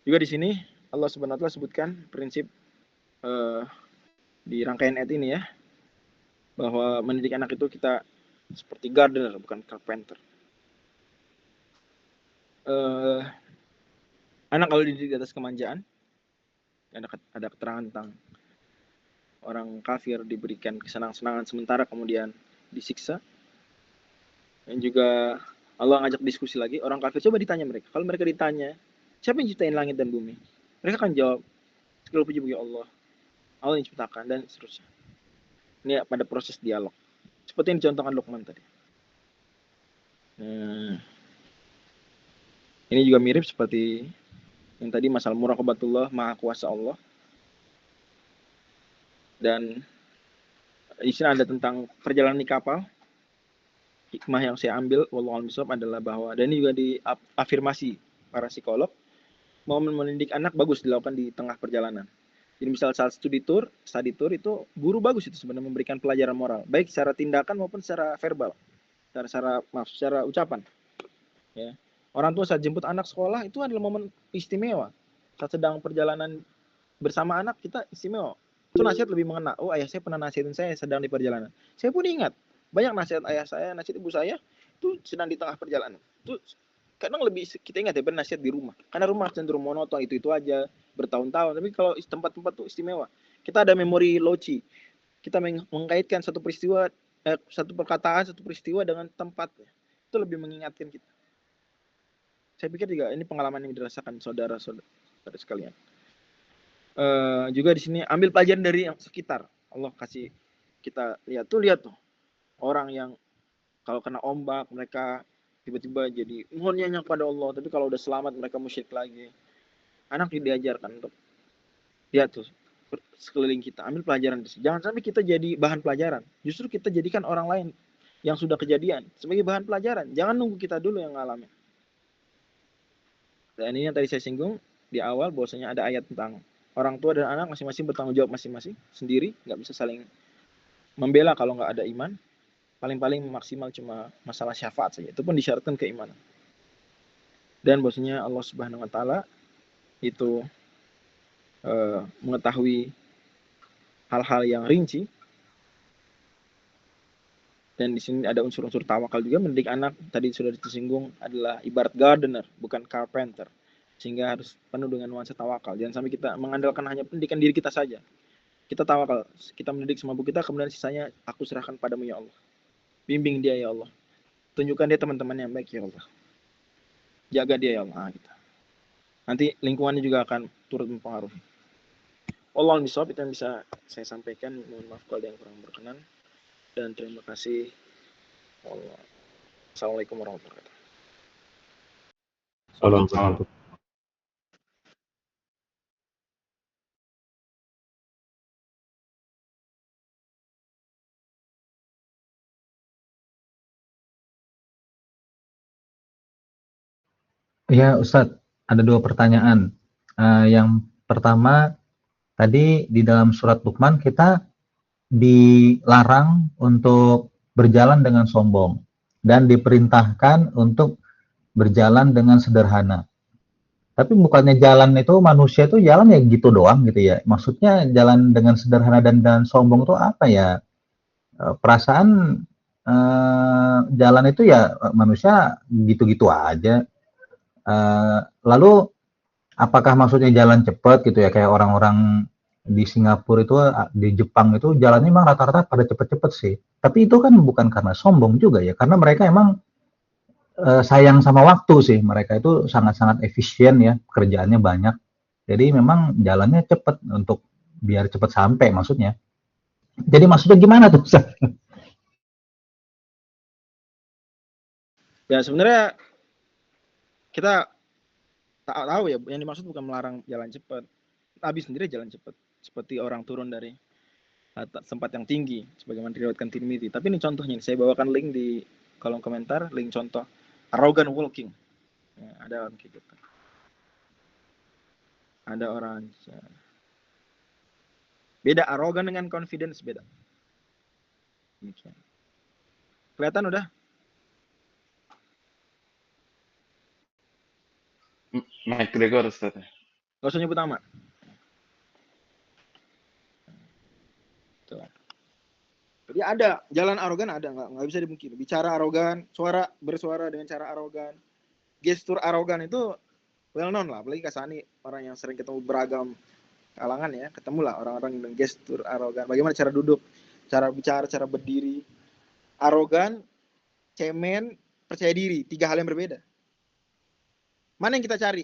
Juga di sini Allah Subhanahu wa Ta'ala sebutkan prinsip di rangkaian ayat ini ya, bahwa mendidik anak itu kita seperti gardener, bukan carpenter. Anak kalau dididik di atas kemanjaan, ada keterangan tentang orang kafir diberikan kesenang-senangan sementara kemudian disiksa. Dan juga Allah ngajak diskusi lagi, orang kafir coba ditanya mereka. Kalau mereka ditanya, siapa yang ciptain langit dan bumi? Mereka akan jawab, segala puji bagi Allah. Allah yang ciptakan dan seterusnya. Ini pada proses dialog. Seperti yang dicontohkan Luqman tadi. Ini juga mirip seperti yang tadi masalah muraqabatullah, maha kuasa Allah. Dan di sini ada tentang perjalanan di kapal. Hikmah yang saya ambil, wallahu a'lam bishawab, adalah bahwa, dan ini juga diafirmasi para psikolog, momen mendidik anak bagus dilakukan di tengah perjalanan. Jadi misal saat study tour itu guru bagus itu sebenarnya memberikan pelajaran moral, baik secara tindakan maupun secara verbal, secara ucapan. Ya. Orang tua saat jemput anak sekolah itu adalah momen istimewa. Saat sedang perjalanan bersama anak kita istimewa. Itu nasihat lebih mengena. Oh, ayah saya pernah nasihatin saya sedang di perjalanan. Saya pun ingat banyak nasihat ayah saya, nasihat ibu saya itu sedang di tengah perjalanan. Itu kadang lebih kita ingat ya bernasihat di rumah. Karena rumah cenderung monoton itu aja bertahun-tahun. Tapi kalau tempat-tempat itu istimewa. Kita ada memori loci. Kita mengkaitkan satu peristiwa, satu perkataan, satu peristiwa dengan tempatnya. Itu lebih mengingatkan kita. Saya pikir juga ini pengalaman yang dirasakan saudara-saudara sekalian. Juga di sini ambil pelajaran dari yang sekitar. Allah kasih kita lihat tuh orang yang kalau kena ombak mereka tiba-tiba jadi mohon nyanyi kepada Allah, tapi kalau udah selamat mereka musyrik lagi. Anak diajarkan untuk lihat tuh sekeliling kita, ambil pelajaran. Jangan sampai kita jadi bahan pelajaran. Justru kita jadikan orang lain yang sudah kejadian sebagai bahan pelajaran. Jangan nunggu kita dulu yang ngalamin. Dan ini yang tadi saya singgung di awal bahwasanya ada ayat tentang orang tua dan anak masing-masing bertanggung jawab masing-masing sendiri, nggak bisa saling membela kalau nggak ada iman. Paling-paling maksimal cuma masalah syafaat saja. Itu pun disyaratkan keimanan. Dan bahwasanya Allah Subhanahu wa taala itu mengetahui hal-hal yang rinci. Dan di sini ada unsur-unsur tawakal juga. Mendidik anak tadi sudah disinggung adalah ibarat gardener, bukan carpenter. Sehingga harus penuh dengan nuansa tawakal. Jangan sampai kita mengandalkan hanya pendidikan diri kita saja. Kita tawakal, kita mendidik semampu kita, kemudian sisanya aku serahkan padamu ya Allah. Bimbing dia ya Allah. Tunjukkan dia teman-teman yang baik ya Allah. Jaga dia ya Allah. Gitu. Nanti lingkungannya juga akan turut mempengaruhi. Allah bisawab, itu yang bisa saya sampaikan. Mohon maaf kalau ada yang kurang berkenan. Dan terima kasih. Assalamualaikum warahmatullahi wabarakatuh. Assalamualaikum. Ya, Ustadz, ada 2 pertanyaan. Yang pertama, tadi di dalam surat Luqman kita dilarang untuk berjalan dengan sombong dan diperintahkan untuk berjalan dengan sederhana. Tapi bukannya jalan itu manusia itu jalan ya gitu doang gitu ya. Maksudnya jalan dengan sederhana dan sombong itu apa ya? Perasaan jalan itu ya manusia gitu-gitu aja. Lalu apakah maksudnya jalan cepat gitu ya kayak orang-orang di Singapura itu, di Jepang itu jalannya memang rata-rata pada cepet-cepet sih. Tapi itu kan bukan karena sombong juga ya, karena mereka emang sayang sama waktu sih. Mereka itu sangat-sangat efisien ya, kerjaannya banyak. Jadi memang jalannya cepet untuk biar cepet sampai maksudnya. Jadi maksudnya gimana tuh? Ya sebenarnya kita tak tahu ya, yang dimaksud bukan melarang jalan cepat. Nabi sendiri jalan cepat, seperti orang turun dari tempat yang tinggi, sebagaimana diriwayatkan Tirmidzi. Tapi ini contohnya, saya bawakan link di kolom komentar, link contoh arrogant walking. Ya, ada orang kayak gitu. Ada orang beda, arogan dengan confidence beda. Demikian. Kelihatan udah? Mike Gregor, Ustaz. Gak usah nyebut nama. Tuh. Jadi ada jalan arogan, ada nggak bisa dipungkiri. Bicara arogan, bersuara dengan cara arogan, gestur arogan itu well known lah. Apalagi Kasani, orang yang sering ketemu beragam kalangan ya, ketemulah orang-orang dengan gestur arogan. Bagaimana cara duduk, cara bicara, cara berdiri. Arogan, cemen, percaya diri, 3 hal yang berbeda. Mana yang kita cari?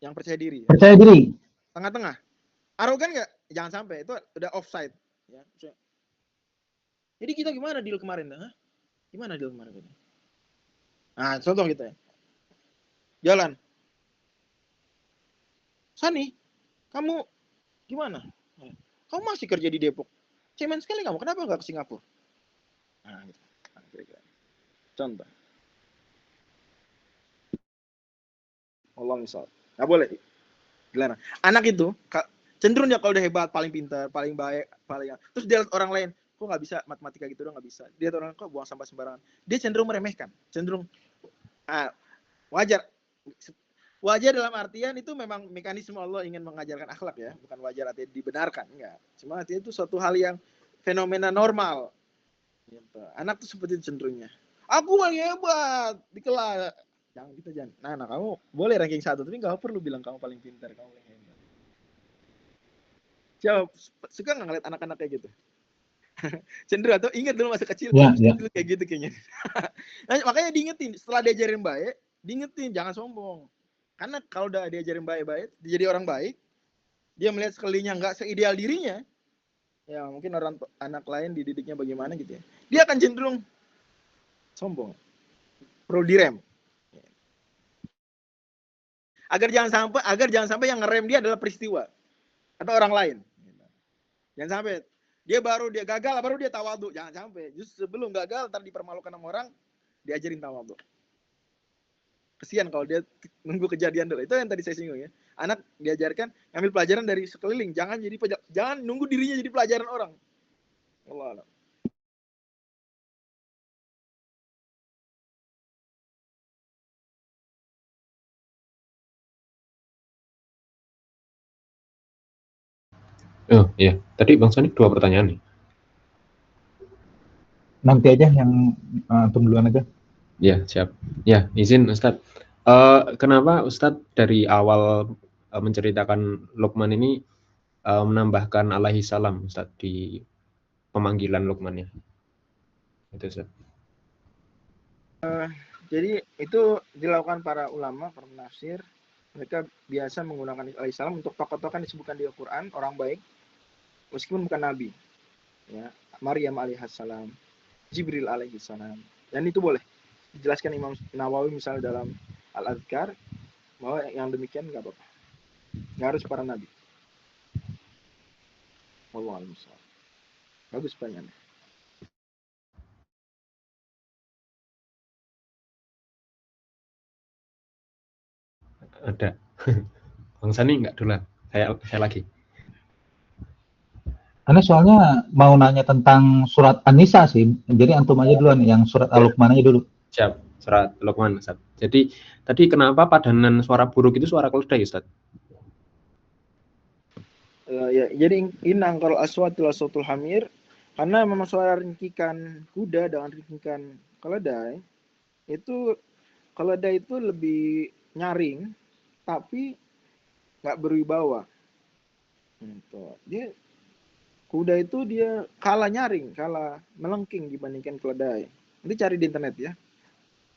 Yang percaya diri. Percaya diri. Tengah-tengah. Arogan nggak? Jangan sampai, itu udah offside. Ya. Jadi kita gimana deal kemarin? Hah? Gimana deal kemarin? Nah, contoh kita ya. Jalan. Sani, kamu gimana? Kamu masih kerja di Depok. Cemen sekali kamu, kenapa nggak ke Singapura? Nah, gitu. Nah, kira-kira. Contoh. Allah misal. Nggak boleh. Gimana? Anak itu cenderung dia kalau udah hebat, paling pintar, paling baik, terus dia lihat orang lain, kok nggak bisa matematika gitu dong, nggak bisa. Dia lihat orang lain kok buang sampah sembarangan. Dia cenderung meremehkan, cenderung Wajar. Wajar dalam artian itu memang mekanisme Allah ingin mengajarkan akhlak ya, bukan wajar artinya dibenarkan, enggak. Cuma artinya itu suatu hal yang fenomena normal. Gitu. Anak tuh seperti itu cenderungnya. Aku paling hebat di kelas. Jangan gitu, jangan. Nah, kamu boleh ranking 1, tapi nggak perlu bilang kamu paling pintar, kamu paling hebat. Jawab, suka nggak ngeliat anak-anak kayak gitu? Cenderung atau ingat dulu masa kecil dulu kayak gitu kayaknya. Nah, makanya diingetin, setelah diajarin baik, diingetin jangan sombong. Karena kalau udah diajarin baik-baik, dia jadi orang baik, dia melihat sekelilingnya nggak seideal dirinya, ya mungkin anak lain dididiknya bagaimana gitu ya, dia akan cenderung sombong. Perlu direm. Agar jangan sampai yang ngerem dia adalah peristiwa atau orang lain. Jangan sampai dia gagal baru dia tawadhu, jangan sampai. Justru sebelum gagal ntar dipermalukan sama orang, diajarin tawadhu. Kesian kalau dia nunggu kejadian dulu. Itu yang tadi saya singgung ya. Anak diajarkan ngambil pelajaran dari sekeliling, jangan nunggu dirinya jadi pelajaran orang. Allah Allah. Oh iya, tadi Bang Sony 2 pertanyaan nih. Nanti aja yang antum duluan aja. Ya, siap. Ya, izin Ustadz. Kenapa Ustadz dari awal menceritakan Luqman ini menambahkan alaihi salam Ustadz di pemanggilan Luqmannya? Itu Ustadz. Jadi itu dilakukan para ulama, para penafsir. Mereka biasa menggunakan alaihi salam untuk tokoh-tokoh yang disebutkan di Al-Quran, orang baik, meskipun bukan nabi. Ya, Maryam alaihissalam, Jibril alaihissalam, dan itu boleh dijelaskan Imam Nawawi misalnya dalam Al-Adhkar bahwa yang demikian nggak apa-apa, nggak harus para nabi. Wallahu a'lam. Bagus pertanyaannya. Ada. Bang Sani nggak dulu, saya lagi. Karena soalnya mau nanya tentang surat An-Nisa sih, jadi antum aja duluan yang surat Al-Luqman aja dulu. Siap, surat Luqman Ustadz. Jadi tadi kenapa padanan suara buruk itu suara keledai Ustadz? Ya, jadi inang kalau aswatul aswatul hamir, karena memang suara ringkikan kuda dengan ringkikan keledai itu lebih nyaring tapi nggak berwibawa. Gitu. Kuda itu dia kalah nyaring, kalah melengking dibandingkan keledai. Nanti cari di internet ya,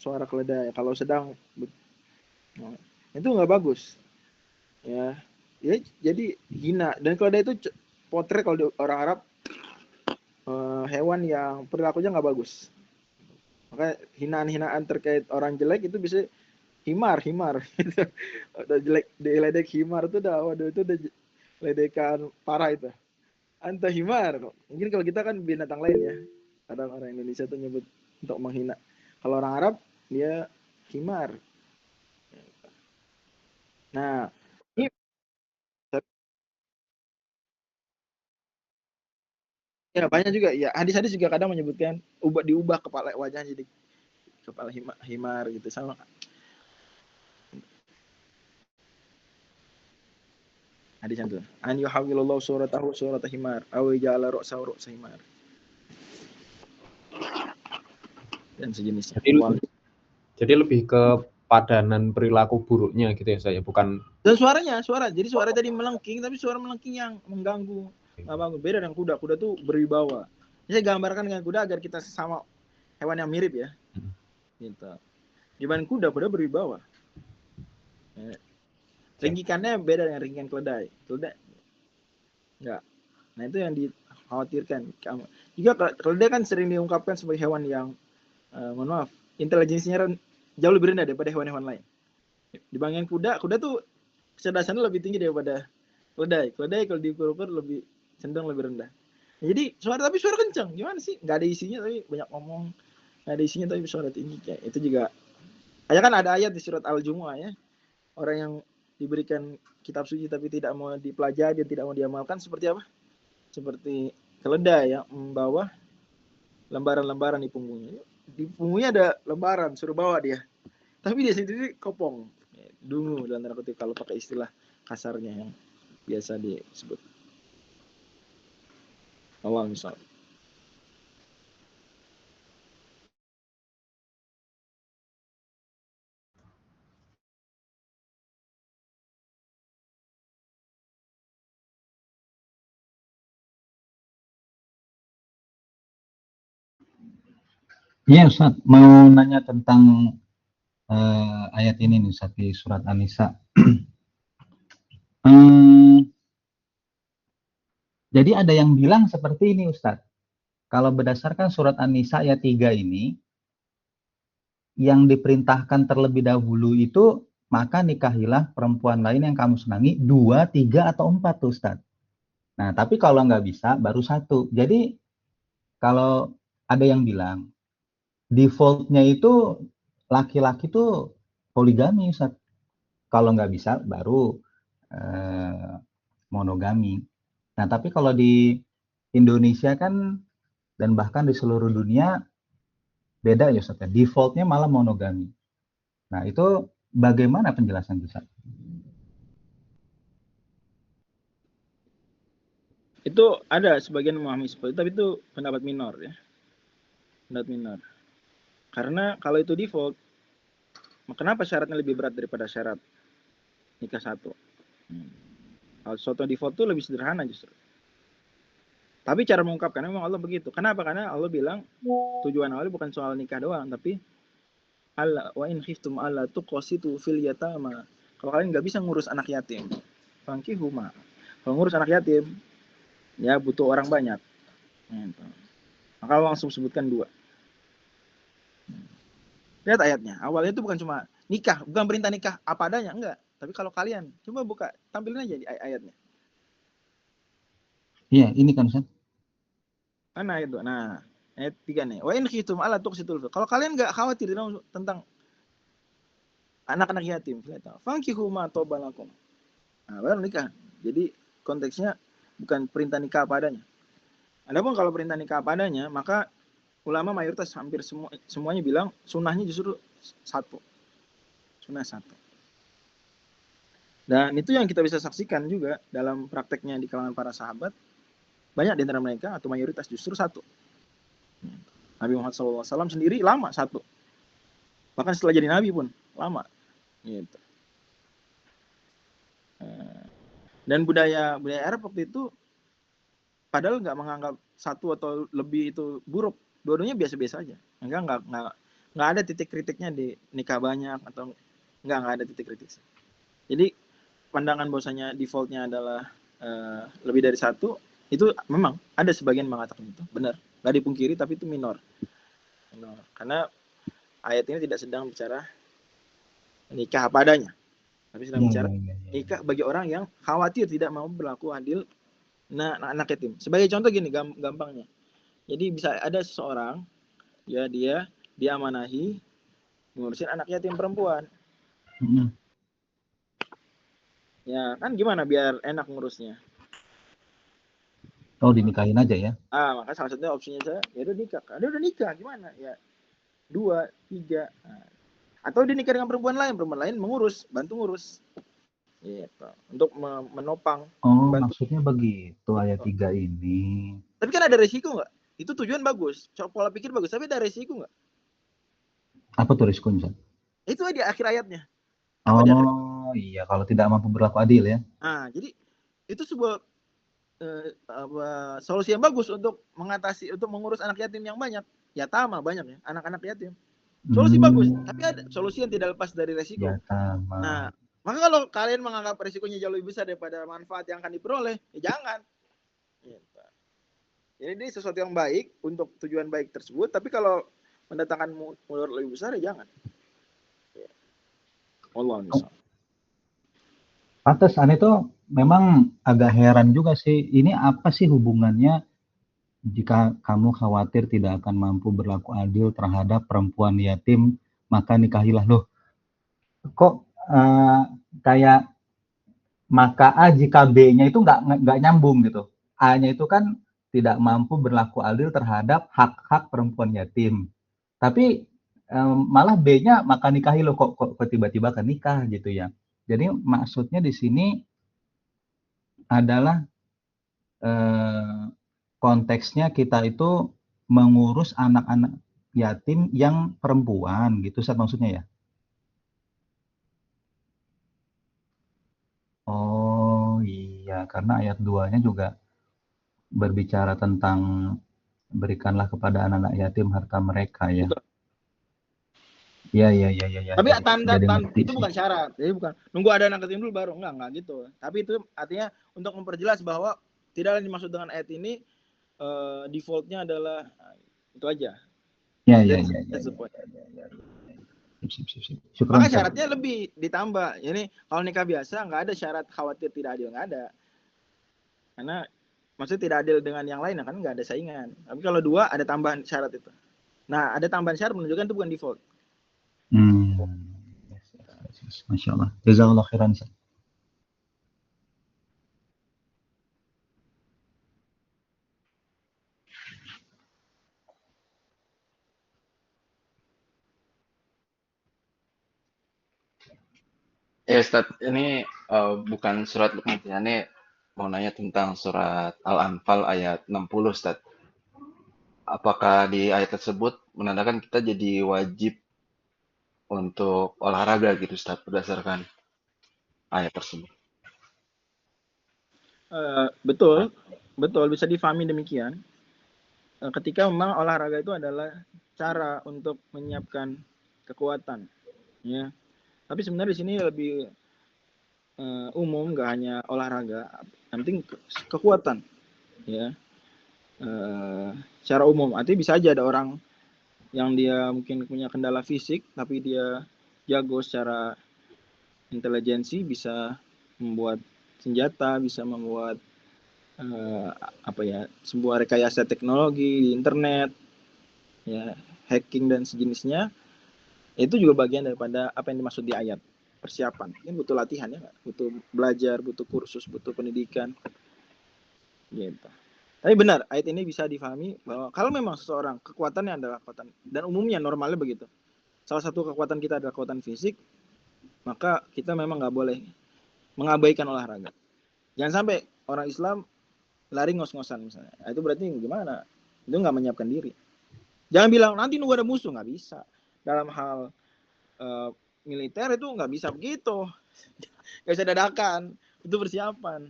suara keledai kalau sedang itu nggak bagus. Ya, jadi hina. Dan keledai itu potret kalau orang Arab hewan yang perilakunya nggak bagus. Maka hinaan-hinaan terkait orang jelek itu bisa himar gitu. Udah jelek diledek himar itu waduh itu udah ledekan parah itu. Anta himar. Mungkin kalau kita kan binatang lain ya. Kadang orang Indonesia tuh nyebut untuk menghina. Kalau orang Arab dia himar. Nah, ini ya banyak juga ya. Hadis-hadis juga kadang menyebutkan diubah kepala wajahnya jadi kepala himar gitu sama. Hadis itu. An yuhawwilallahu suratahu surata himar aw ja'ala ra'sahu ra'sa himar. Dan sejenisnya. Jadi lebih ke padanan perilaku buruknya gitu ya saya, bukan. Dan jadi suara tadi melengking, tapi suara melengking yang mengganggu. Nggak bagus. Beda dengan kuda. Kuda tuh berwibawa. Saya gambarkan dengan kuda agar kita sama hewan yang mirip ya. Gitu. Dibanding kuda berwibawa. Ringkikannya beda dengan ringkikan keledai. Enggak. Nah itu yang dikhawatirkan. Juga keledai kan sering diungkapkan sebagai hewan yang mohon maaf, intelijensinya jauh lebih rendah daripada hewan-hewan lain. Dibandingkan kuda tuh kecerdasannya lebih tinggi daripada keledai. Keledai kalau diukur-ukur lebih cenderung lebih rendah. Jadi suara kencang. Gimana sih? Nggak ada isinya tapi banyak ngomong. Nggak ada isinya tapi suara tinggi. Kayak itu juga. Kan ada ayat di surat Al-Jumu'ah ya. Orang yang diberikan kitab suci tapi tidak mau dipelajari dan tidak mau diamalkan seperti apa? Seperti keledai yang membawa lembaran-lembaran di punggungnya. Di punggungnya ada lembaran, suruh bawa dia. Tapi dia sendiri kopong. Dungu dalam tanda kutip kalau pakai istilah kasarnya yang biasa disebut. Allah misal. Iya Ustaz, mau nanya tentang ayat ini nih Ustaz di surat An-Nisa. Jadi ada yang bilang seperti ini Ustaz. Kalau berdasarkan surat An-Nisa ayat 3 ini, yang diperintahkan terlebih dahulu itu, maka nikahilah perempuan lain yang kamu senangi 2, 3, atau 4 tuh Ustaz. Nah, tapi kalau nggak bisa, baru 1. Jadi, kalau ada yang bilang, defaultnya itu laki-laki tuh poligami Ustaz. Kalau nggak bisa, baru monogami. Nah, tapi kalau di Indonesia kan, dan bahkan di seluruh dunia, beda ya Ustaz. Defaultnya malah monogami. Nah, itu bagaimana penjelasan Ustaz? Itu ada sebagian memahami seperti itu, tapi itu pendapat minor ya. Pendapat minor. Karena kalau itu default, kenapa syaratnya lebih berat daripada syarat nikah 1? Kalau sesuatu default itu lebih sederhana justru. Tapi cara mengungkapkannya memang Allah begitu. Kenapa? Karena Allah bilang tujuan awalnya bukan soal nikah doang, tapi Allah wa in khiftum alla tuqsitu fil yatama. Kalau kalian nggak bisa ngurus anak yatim, fankihuma. Kalau ngurus anak yatim, ya butuh orang banyak. Maka Allah langsung sebutkan 2. Lihat ayatnya. Awalnya itu bukan cuma nikah, bukan perintah nikah apa adanya, enggak. Tapi kalau kalian, coba buka, tampilin aja di ayatnya. Iya, ini kan Ustaz. Mana itu? Nah, ayat 3 nih. Wa in khiftum alla tuqsitul. Kalau kalian enggak khawatir tentang anak-anak yatim, fankihu ma tobalakum. Nah, baru nikah. Jadi konteksnya bukan perintah nikah apa adanya. Adapun kalau perintah nikah apa adanya, maka ulama mayoritas hampir semuanya bilang sunnahnya justru 1. Sunnah 1. Dan itu yang kita bisa saksikan juga dalam prakteknya di kalangan para sahabat. Banyak di antara mereka atau mayoritas justru 1. Nabi Muhammad SAW sendiri lama 1. Bahkan setelah jadi nabi pun lama. Gitu. Dan budaya Arab waktu itu padahal nggak menganggap 1 atau lebih itu buruk. Dua-duanya biasa-biasa aja. Nggak ada titik kritiknya di nikah banyak atau nggak ada titik kritik. Jadi pandangan bahwasanya defaultnya adalah lebih dari 1, itu memang ada sebagian mengatakan itu benar, nggak dipungkiri, tapi itu minor. Karena ayat ini tidak sedang bicara nikah apa adanya, tapi sedang bicara nikah bagi orang yang khawatir tidak mau berlaku adil anak yatim. Sebagai contoh gini gampangnya, jadi bisa ada seseorang ya dia diamanahi ngurusin anak yatim perempuan. Ya kan gimana biar enak ngurusnya? Oh, dinikahin aja ya? Maka salah satunya opsinya saya, ya udah nikah. Dia udah nikah gimana? Ya 2, 3. Atau dia nikah dengan perempuan lain mengurus, bantu ngurus. Gitu. Untuk menopang. Oh, maksudnya begitu ayat 3 ini. Tapi kan ada resiko nggak? Itu tujuan bagus, pola pikir bagus, tapi ada resiko nggak? Apa tuh resikonya? Itu di akhir ayatnya. Oh iya, kalau tidak mampu berlaku adil ya. Jadi itu sebuah solusi yang bagus untuk mengatasi, untuk mengurus anak yatim yang banyak. Yatama banyak ya, anak-anak yatim. Solusi bagus, tapi ada solusi yang tidak lepas dari resiko. Yatama. Nah, maka kalau kalian menganggap resikonya jauh lebih besar daripada manfaat yang akan diperoleh, ya jangan. Jadi ini sesuatu yang baik untuk tujuan baik tersebut, tapi kalau mendatangkan mudarat lebih besar, ya jangan. Allah misal. Pantes, aneh tuh memang agak heran juga sih. Ini apa sih hubungannya jika kamu khawatir tidak akan mampu berlaku adil terhadap perempuan yatim, maka nikahilah. Loh, kok kayak maka A jika B-nya itu nggak nyambung gitu. A-nya itu kan tidak mampu berlaku adil terhadap hak-hak perempuan yatim. Tapi malah B-nya maka nikahi lo kok tiba-tiba ke nikah gitu ya. Jadi maksudnya di sini adalah konteksnya kita itu mengurus anak-anak yatim yang perempuan gitu Ustaz maksudnya ya. Oh iya, karena ayat 2-nya juga berbicara tentang berikanlah kepada anak-anak yatim harta mereka ya. Betul. Iya. Tapi Ya. tanda Jadi ngerti itu sih. bukan syarat. Jadi bukan nunggu ada anak yatim dulu baru enggak gitu. Tapi itu artinya untuk memperjelas bahwa tidak ada yang dimaksud dengan ayat ini defaultnya adalah itu aja. Ya. That's the point. Sip. Syukran, Maka Ustaz. syaratnya lebih ditambah. Ini kalau nikah biasa nggak ada syarat khawatir tidak adil, nggak ada. Karena maksudnya tidak adil dengan yang lain kan nggak ada saingan. Tapi kalau dua ada tambahan syarat itu. Nah ada tambahan syarat menunjukkan itu bukan default. Yes. Masya Allah. Jazakallah khairan, Ustaz. Ya Ustaz, ini bukan surat Luqman, ya. Ini mau nanya tentang surat Al-Anfal ayat 60 Ustaz. Apakah di ayat tersebut menandakan kita jadi wajib untuk olahraga gitu Ustaz berdasarkan ayat tersebut? Betul bisa difahami demikian. Ketika memang olahraga itu adalah cara untuk menyiapkan kekuatan, ya. Tapi sebenarnya di sini lebih umum, nggak hanya olahraga, yang penting kekuatan, ya. Secara umum, artinya bisa aja ada orang yang dia mungkin punya kendala fisik, tapi dia jago secara intelijensi, bisa membuat senjata, bisa membuat sebuah rekayasa teknologi di internet, ya, hacking dan sejenisnya. Itu juga bagian daripada apa yang dimaksud di ayat persiapan. Ini butuh latihan ya, butuh belajar, butuh kursus, butuh pendidikan, gitu. Tapi benar, ayat ini bisa difahami bahwa kalau memang seseorang kekuatannya adalah kekuatan, dan umumnya normalnya begitu. Salah satu kekuatan kita adalah kekuatan fisik, maka kita memang nggak boleh mengabaikan olahraga. Jangan sampai orang Islam lari ngos-ngosan misalnya. Nah, itu berarti gimana? Itu nggak menyiapkan diri. Jangan bilang nanti nunggu ada musuh, nggak bisa. Dalam hal militer itu nggak bisa begitu, nggak bisa dadakan, itu persiapan.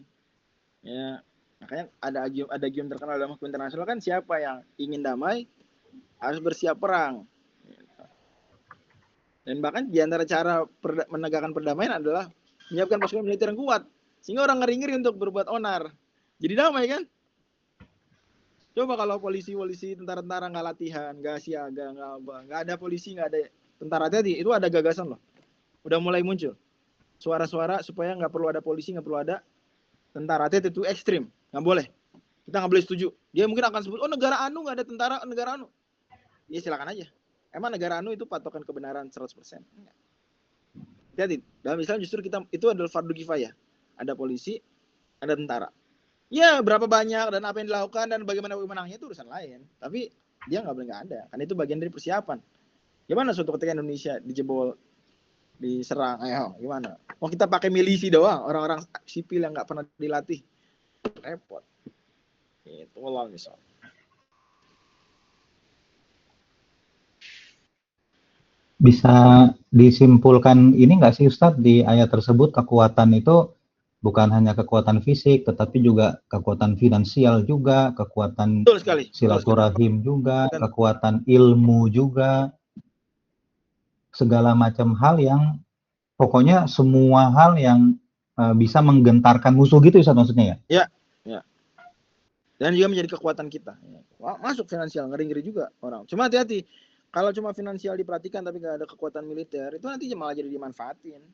Ya, makanya ada gium terkenal dalam hukum internasional kan, siapa yang ingin damai harus bersiap perang. Dan bahkan di antara cara menegakkan perdamaian adalah menyiapkan pasukan militer yang kuat, sehingga orang ngeri-ngeri untuk berbuat onar. Jadi damai kan? Coba kalau polisi, tentara-tentara nggak latihan, nggak siaga, nggak ada polisi, nggak ada tentara, tadi itu ada gagasan loh. Udah mulai muncul suara-suara supaya nggak perlu ada polisi, nggak perlu ada tentara. Itu ekstrim, nggak boleh. Kita nggak boleh setuju. Dia mungkin akan sebut, oh negara anu nggak ada tentara, negara anu. Ya silakan aja. Emang negara anu itu patokan kebenaran 100%? Jadi dalam Islam justru itu adalah fardu kifayah. Ada polisi, ada tentara. Ya berapa banyak dan apa yang dilakukan dan bagaimana menangnya itu urusan lain. Tapi dia nggak boleh nggak ada, karena itu bagian dari persiapan. Gimana suatu ketika Indonesia dijebol, diserang, ayo gimana? Mau kita pakai milisi doang, orang-orang sipil yang nggak pernah dilatih, repot. Itu Allah misal. Bisa disimpulkan ini nggak sih Ustadz, di ayat tersebut kekuatan itu bukan hanya kekuatan fisik, tetapi juga kekuatan finansial juga, kekuatan silaturahim juga, kekuatan ilmu juga, segala macam hal yang pokoknya semua hal yang bisa menggentarkan musuh gitu Ustadz maksudnya ya? Ya. Dan juga menjadi kekuatan kita. Masuk finansial, ngeri-ngeri juga orang. Cuma hati-hati, kalau cuma finansial diperhatikan tapi nggak ada kekuatan militer, itu nanti malah jadi dimanfaatin.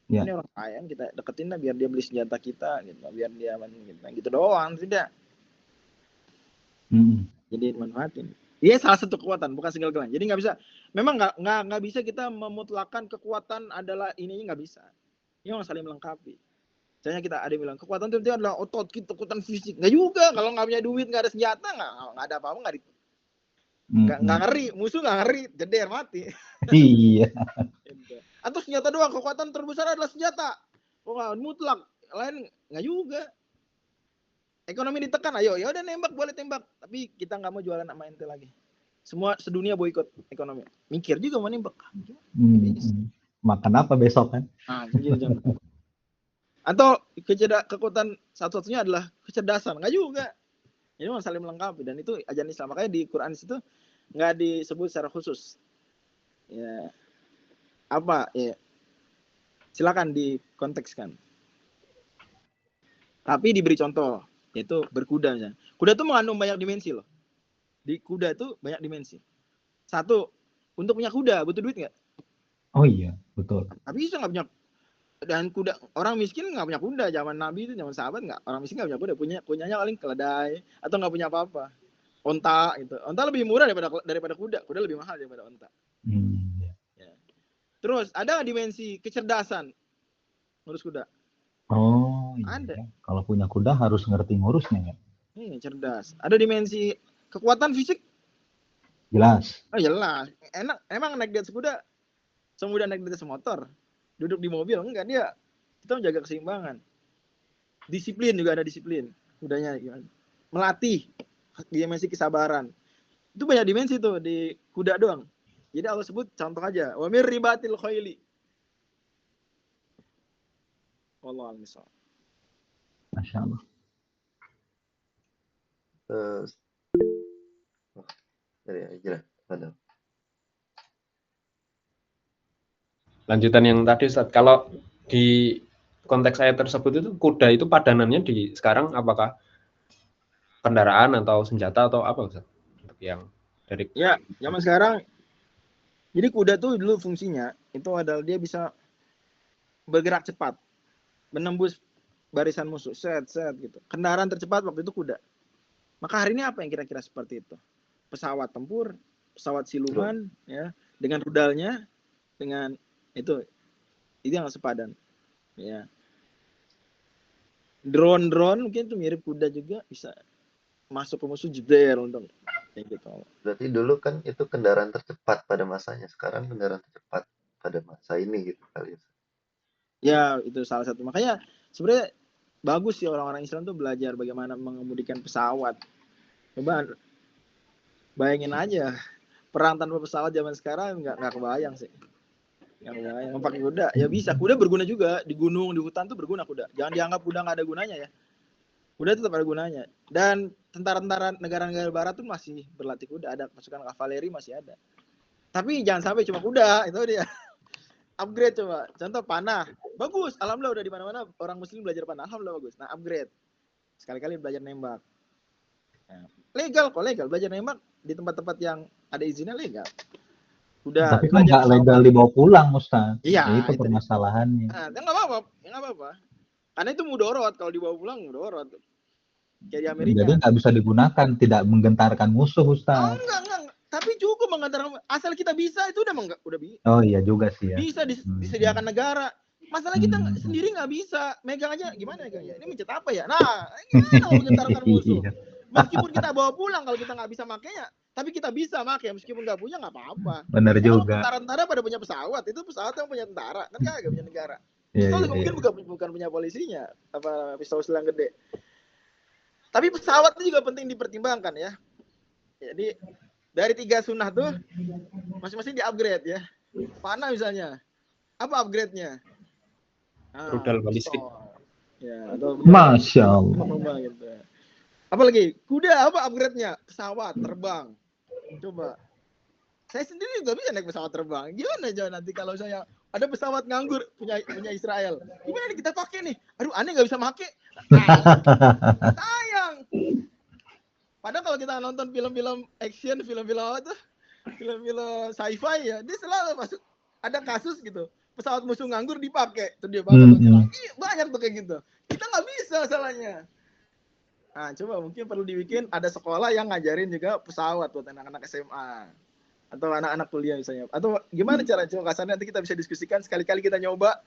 Ya. Ini orang kaya, kita deketin lah biar dia beli senjata kita, gitu, biar dia gitu doang, tidak. Jadi dimanfaatin. Dia salah satu kekuatan, bukan segala-galanya. Jadi nggak bisa, memang nggak bisa kita memutlakan kekuatan adalah ini, nggak bisa. Ini orang saling melengkapi. Misalnya kita ada yang bilang kekuatan itu adalah otot kita, kekuatan fisik. Nggak juga, kalau nggak punya duit, nggak ada senjata, nggak ada apa-apa, Nggak ngeri, musuh nggak ngeri, jeder mati. Iya. Atau senjata doang, kekuatan terbesar adalah senjata. Wah, mutlak, lain nggak juga. Ekonomi ditekan, ayo ya udah nembak, boleh tembak, tapi kita nggak mau jualan sama ente lagi. Semua sedunia boikot ekonomi. Mikir juga mau nembak. Makan apa besok kan? Atau kekuatan satu-satunya adalah kecerdasan, nggak juga. Ini memang saling melengkapi, dan itu ajaran Islam. Makanya di Quran itu nggak disebut secara khusus. Ya, apa ya? Silakan dikontekskan. Tapi diberi contoh, yaitu berkuda misalnya. Kuda itu mengandung banyak dimensi loh. Di kuda itu banyak dimensi. Satu, untuk punya kuda butuh duit nggak? Oh iya, betul. Tapi bisa nggak punya. Dan kuda, orang miskin nggak punya kuda. Zaman Nabi itu, zaman sahabat nggak. Orang miskin nggak punya kuda. Punyanya paling keledai atau nggak punya apa-apa. Onta gitu. Onta lebih murah daripada kuda. Kuda lebih mahal daripada onta. Ya. Terus ada dimensi kecerdasan ngurus kuda. Oh iya. Ada. Kalau punya kuda harus ngerti ngurusnya ya. Cerdas. Ada dimensi kekuatan fisik. Jelas. Oh jelas. Enak. Emang naik di atas kuda semudah naik di atas motor. Duduk di mobil enggak, dia kita menjaga keseimbangan. Disiplin juga ada disiplin. Kudanya gimana? Melatih dimensi kesabaran. Itu banyak dimensi tuh di kuda doang. Jadi Allah sebut contoh aja. Wa mir ribatil khayli. Wallahu a'lam. Masya Allah. Dari Hijrah. Lanjutan yang tadi Ustaz, kalau di konteks ayat tersebut itu kuda itu padanannya di sekarang apakah kendaraan atau senjata atau apa Ustaz? Untuk yang dari ya zaman sekarang, jadi kuda tuh dulu fungsinya itu adalah dia bisa bergerak cepat, menembus barisan musuh, set gitu. Kendaraan tercepat waktu itu kuda. Maka hari ini apa yang kira-kira seperti itu? Pesawat tempur, pesawat siluman, ya, dengan rudalnya, dengan itu yang sepadan, ya. Drone mungkin itu mirip kuda juga, bisa masuk ke musuh jeder untuk kayak gitu. Berarti dulu kan itu kendaraan tercepat pada masanya, sekarang kendaraan tercepat pada masa ini gitu kali ya. Ya itu salah satu, makanya sebenarnya bagus sih orang-orang Islam tuh belajar bagaimana mengemudikan pesawat. Coba bayangin aja perang tanpa pesawat zaman sekarang nggak kebayang sih. Nggak kebayang. Pakai kuda ya bisa, kuda berguna juga di gunung, di hutan tuh berguna kuda. Jangan dianggap kuda nggak ada gunanya ya. Kuda tetap ada gunanya. Dan tentara-tentara negara-negara barat tuh masih berlatih kuda, ada pasukan kavaleri masih ada. Tapi jangan sampai cuma kuda, itu dia. Upgrade coba. Contoh panah. Bagus, alhamdulillah udah di mana-mana orang muslim belajar panah, alhamdulillah bagus. Nah, upgrade. Sekali-kali belajar nembak. Nah, legal kok, legal belajar nembak di tempat-tempat yang ada izinnya legal. Udah. Tapi kan nggak legal dibawa pulang, Ustaz. Iya, itu permasalahannya. Nah, nggak apa-apa. Karena itu mudorot, kalau dibawa pulang mudorot. Kayak di Amerika. Jadi nggak bisa digunakan, tidak menggentarkan musuh, Ustaz. Oh, enggak. Tapi cukup menggentarkan, asal kita bisa itu udah bisa. Oh iya juga sih ya. Bisa disediakan negara. Masalah kita sendiri nggak bisa. Megang aja gimana ya? Ini mencet apa ya? Nah, gimana mau menggentarkan musuh? Meskipun kita bawa pulang kalau kita nggak bisa makainya, tapi kita bisa pakai meskipun nggak punya nggak apa-apa. Benar juga. Tentara-tentara pada punya pesawat, itu pesawat yang punya tentara, kan kagak punya negara. Pistol mungkin bukan punya polisinya, apa pistol selang gede. Tapi pesawat itu juga penting dipertimbangkan ya. Jadi dari 3 sunnah tuh masing-masing di-upgrade ya. Panah misalnya. Apa upgrade-nya? Rudal balistik. Ya, atau Masya Allah. Gitu. Apalagi kuda apa upgrade-nya? Pesawat terbang. Coba. Saya sendiri juga bisa naik pesawat terbang. Gimana aja nanti kalau saya ada pesawat nganggur punya Israel. Gimana nih kita pakai nih? Aduh, aneh nggak bisa pakai. Sayang. Padahal kalau kita nonton film-film action, film-film apa tuh? Film-film sci-fi ya, dia selalu masuk ada kasus gitu. Pesawat musuh nganggur dipakai, terus dia pakai. Banyak tuh kayak gitu. Kita nggak bisa salahnya. Nah, coba mungkin perlu dibikin ada sekolah yang ngajarin juga pesawat buat anak-anak SMA. Atau anak-anak kuliah misalnya. Atau gimana cara coba kasarnya nanti kita bisa diskusikan sekali-kali kita nyoba.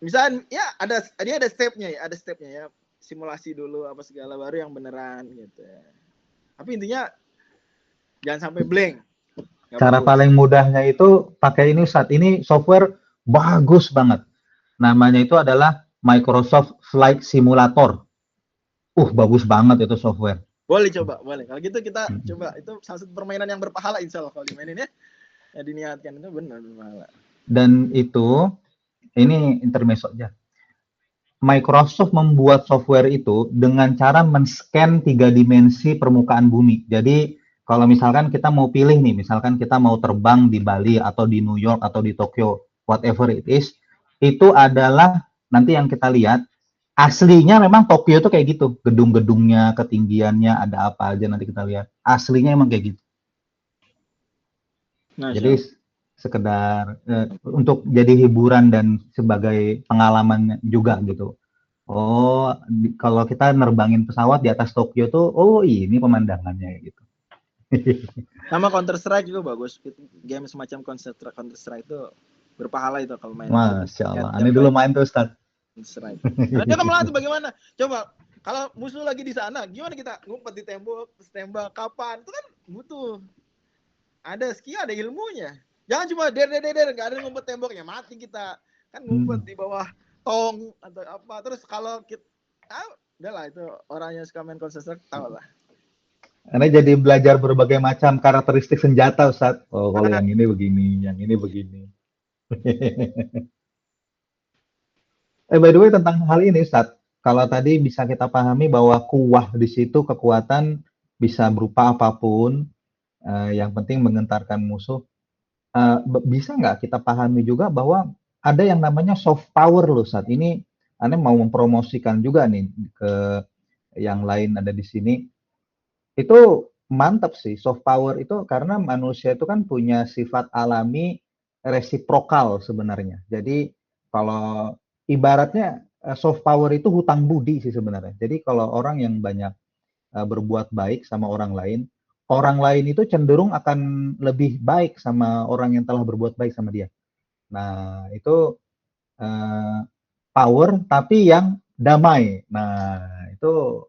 Misalnya ya ada stepnya ya. Simulasi dulu apa segala baru yang beneran gitu ya. Tapi intinya Jangan sampai blank. Nggak Cara bagus. paling mudahnya itu pakai ini Ustadz. Ini software bagus banget. Namanya itu adalah Microsoft Flight Simulator. Bagus banget itu software. Boleh coba, boleh. Kalau gitu kita Hmm. coba. Itu salah satu permainan yang berpahala insya Allah kalau dimainin ya. Ya diniatkan itu benar berpahala. Dan itu, ini intermezzo aja. Microsoft membuat software itu dengan cara men-scan 3 dimensi permukaan bumi. Jadi kalau misalkan kita mau pilih nih, misalkan kita mau terbang di Bali atau di New York atau di Tokyo, whatever it is, itu adalah nanti yang kita lihat aslinya memang Tokyo itu kayak gitu, gedung-gedungnya, ketinggiannya, ada apa aja nanti kita lihat. Aslinya emang kayak gitu. Nah, Jadi sekedar untuk jadi hiburan dan sebagai pengalaman juga gitu. Kalau kita nerbangin pesawat di atas Tokyo tuh, ini pemandangannya gitu. sama Counter Strike juga bagus. Game semacam Counter Strike itu berpahala itu kalau main. Masya Allah. Ini dulu main tuh Ustaz. Counter Strike. Nah, dia kan melatih bagaimana? Coba kalau musuh lagi di sana, gimana kita ngumpet di tembok, terus tembak kapan? Itu kan butuh ada skill, ada ilmunya. Jangan cuma der nggak ada ngumpet temboknya, mati kita. Kan ngumpet di bawah tong atau apa. Terus kalau kita udahlah itu orang yang suka main Counter Strike tahu lah. Karena jadi belajar berbagai macam karakteristik senjata Ustaz. Kalau yang ini begini, yang ini begini. By the way tentang hal ini Ustaz, kalau tadi bisa kita pahami bahwa kuwah di situ kekuatan bisa berupa apapun, yang penting menggentarkan musuh. Bisa nggak kita pahami juga bahwa ada yang namanya soft power loh Ustaz. Ini Ane mau mempromosikan juga nih ke yang lain ada di sini. Itu mantap sih soft power itu karena manusia itu kan punya sifat alami resiprokal sebenarnya. Jadi kalau ibaratnya soft power itu hutang budi sih sebenarnya. Jadi kalau orang yang banyak berbuat baik sama orang lain itu cenderung akan lebih baik sama orang yang telah berbuat baik sama dia. Nah, itu power tapi yang damai. Nah, itu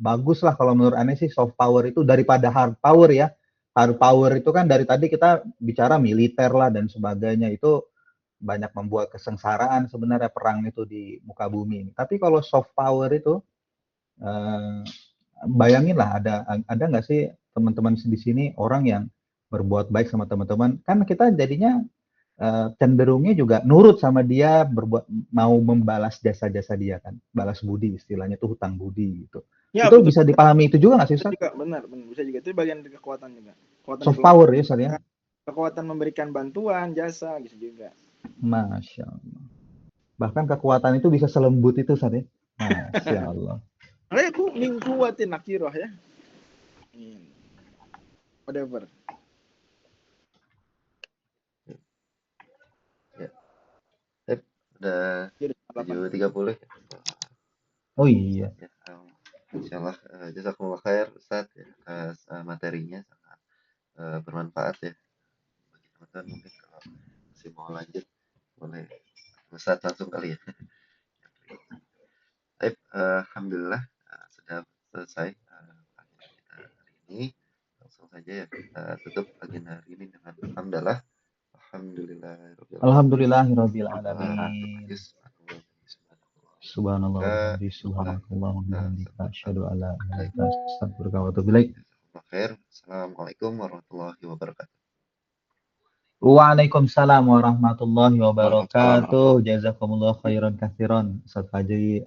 bagus lah kalau menurut Ane sih soft power itu daripada hard power ya. Hard power itu kan dari tadi kita bicara militer lah dan sebagainya itu banyak membuat kesengsaraan sebenarnya perang itu di muka bumi ini. Tapi kalau soft power itu bayangin lah ada nggak sih teman-teman di sini orang yang berbuat baik sama teman-teman kan kita jadinya cenderungnya juga nurut sama dia mau membalas jasa-jasa dia kan balas budi istilahnya itu hutang budi gitu Ya, itu betul. bisa dipahami itu juga nggak sih Ustaz? Juga benar bisa juga itu bagian dari kekuatan juga. Kekuatan Soft power ya Ustaz ya. Kekuatan memberikan bantuan jasa gitu juga. Masya Allah. Bahkan kekuatan itu bisa selembut itu Ustaz ya. Masya Allah. Aku mingkuatin nakiroh ya. Whatever. Ya. Udah 7.30 ya. Oh iya. Ya, insyaallah jazakumullah khair Ustaz ya, atas materinya sangat bermanfaat ya. Bagi teman-teman mungkin kalau masih mau lanjut boleh Ustaz langsung kali ya. Baik, alhamdulillah sudah selesai agenda kita hari ini. Langsung saja ya kita tutup agenda hari ini dengan alhamdulillah. Alhamdulillahirabbil alamin. Subhanallah wa bihamdihi subhanakallah wa bihamdika asyhadu an la ilaha illa anta astaghfiruka wa atubu ilaik. Assalamualaikum warahmatullahi wabarakatuh. Waalaikumsalam warahmatullahi wabarakatuh. Jazakumullah khairan katsiran Ustaz Fajri.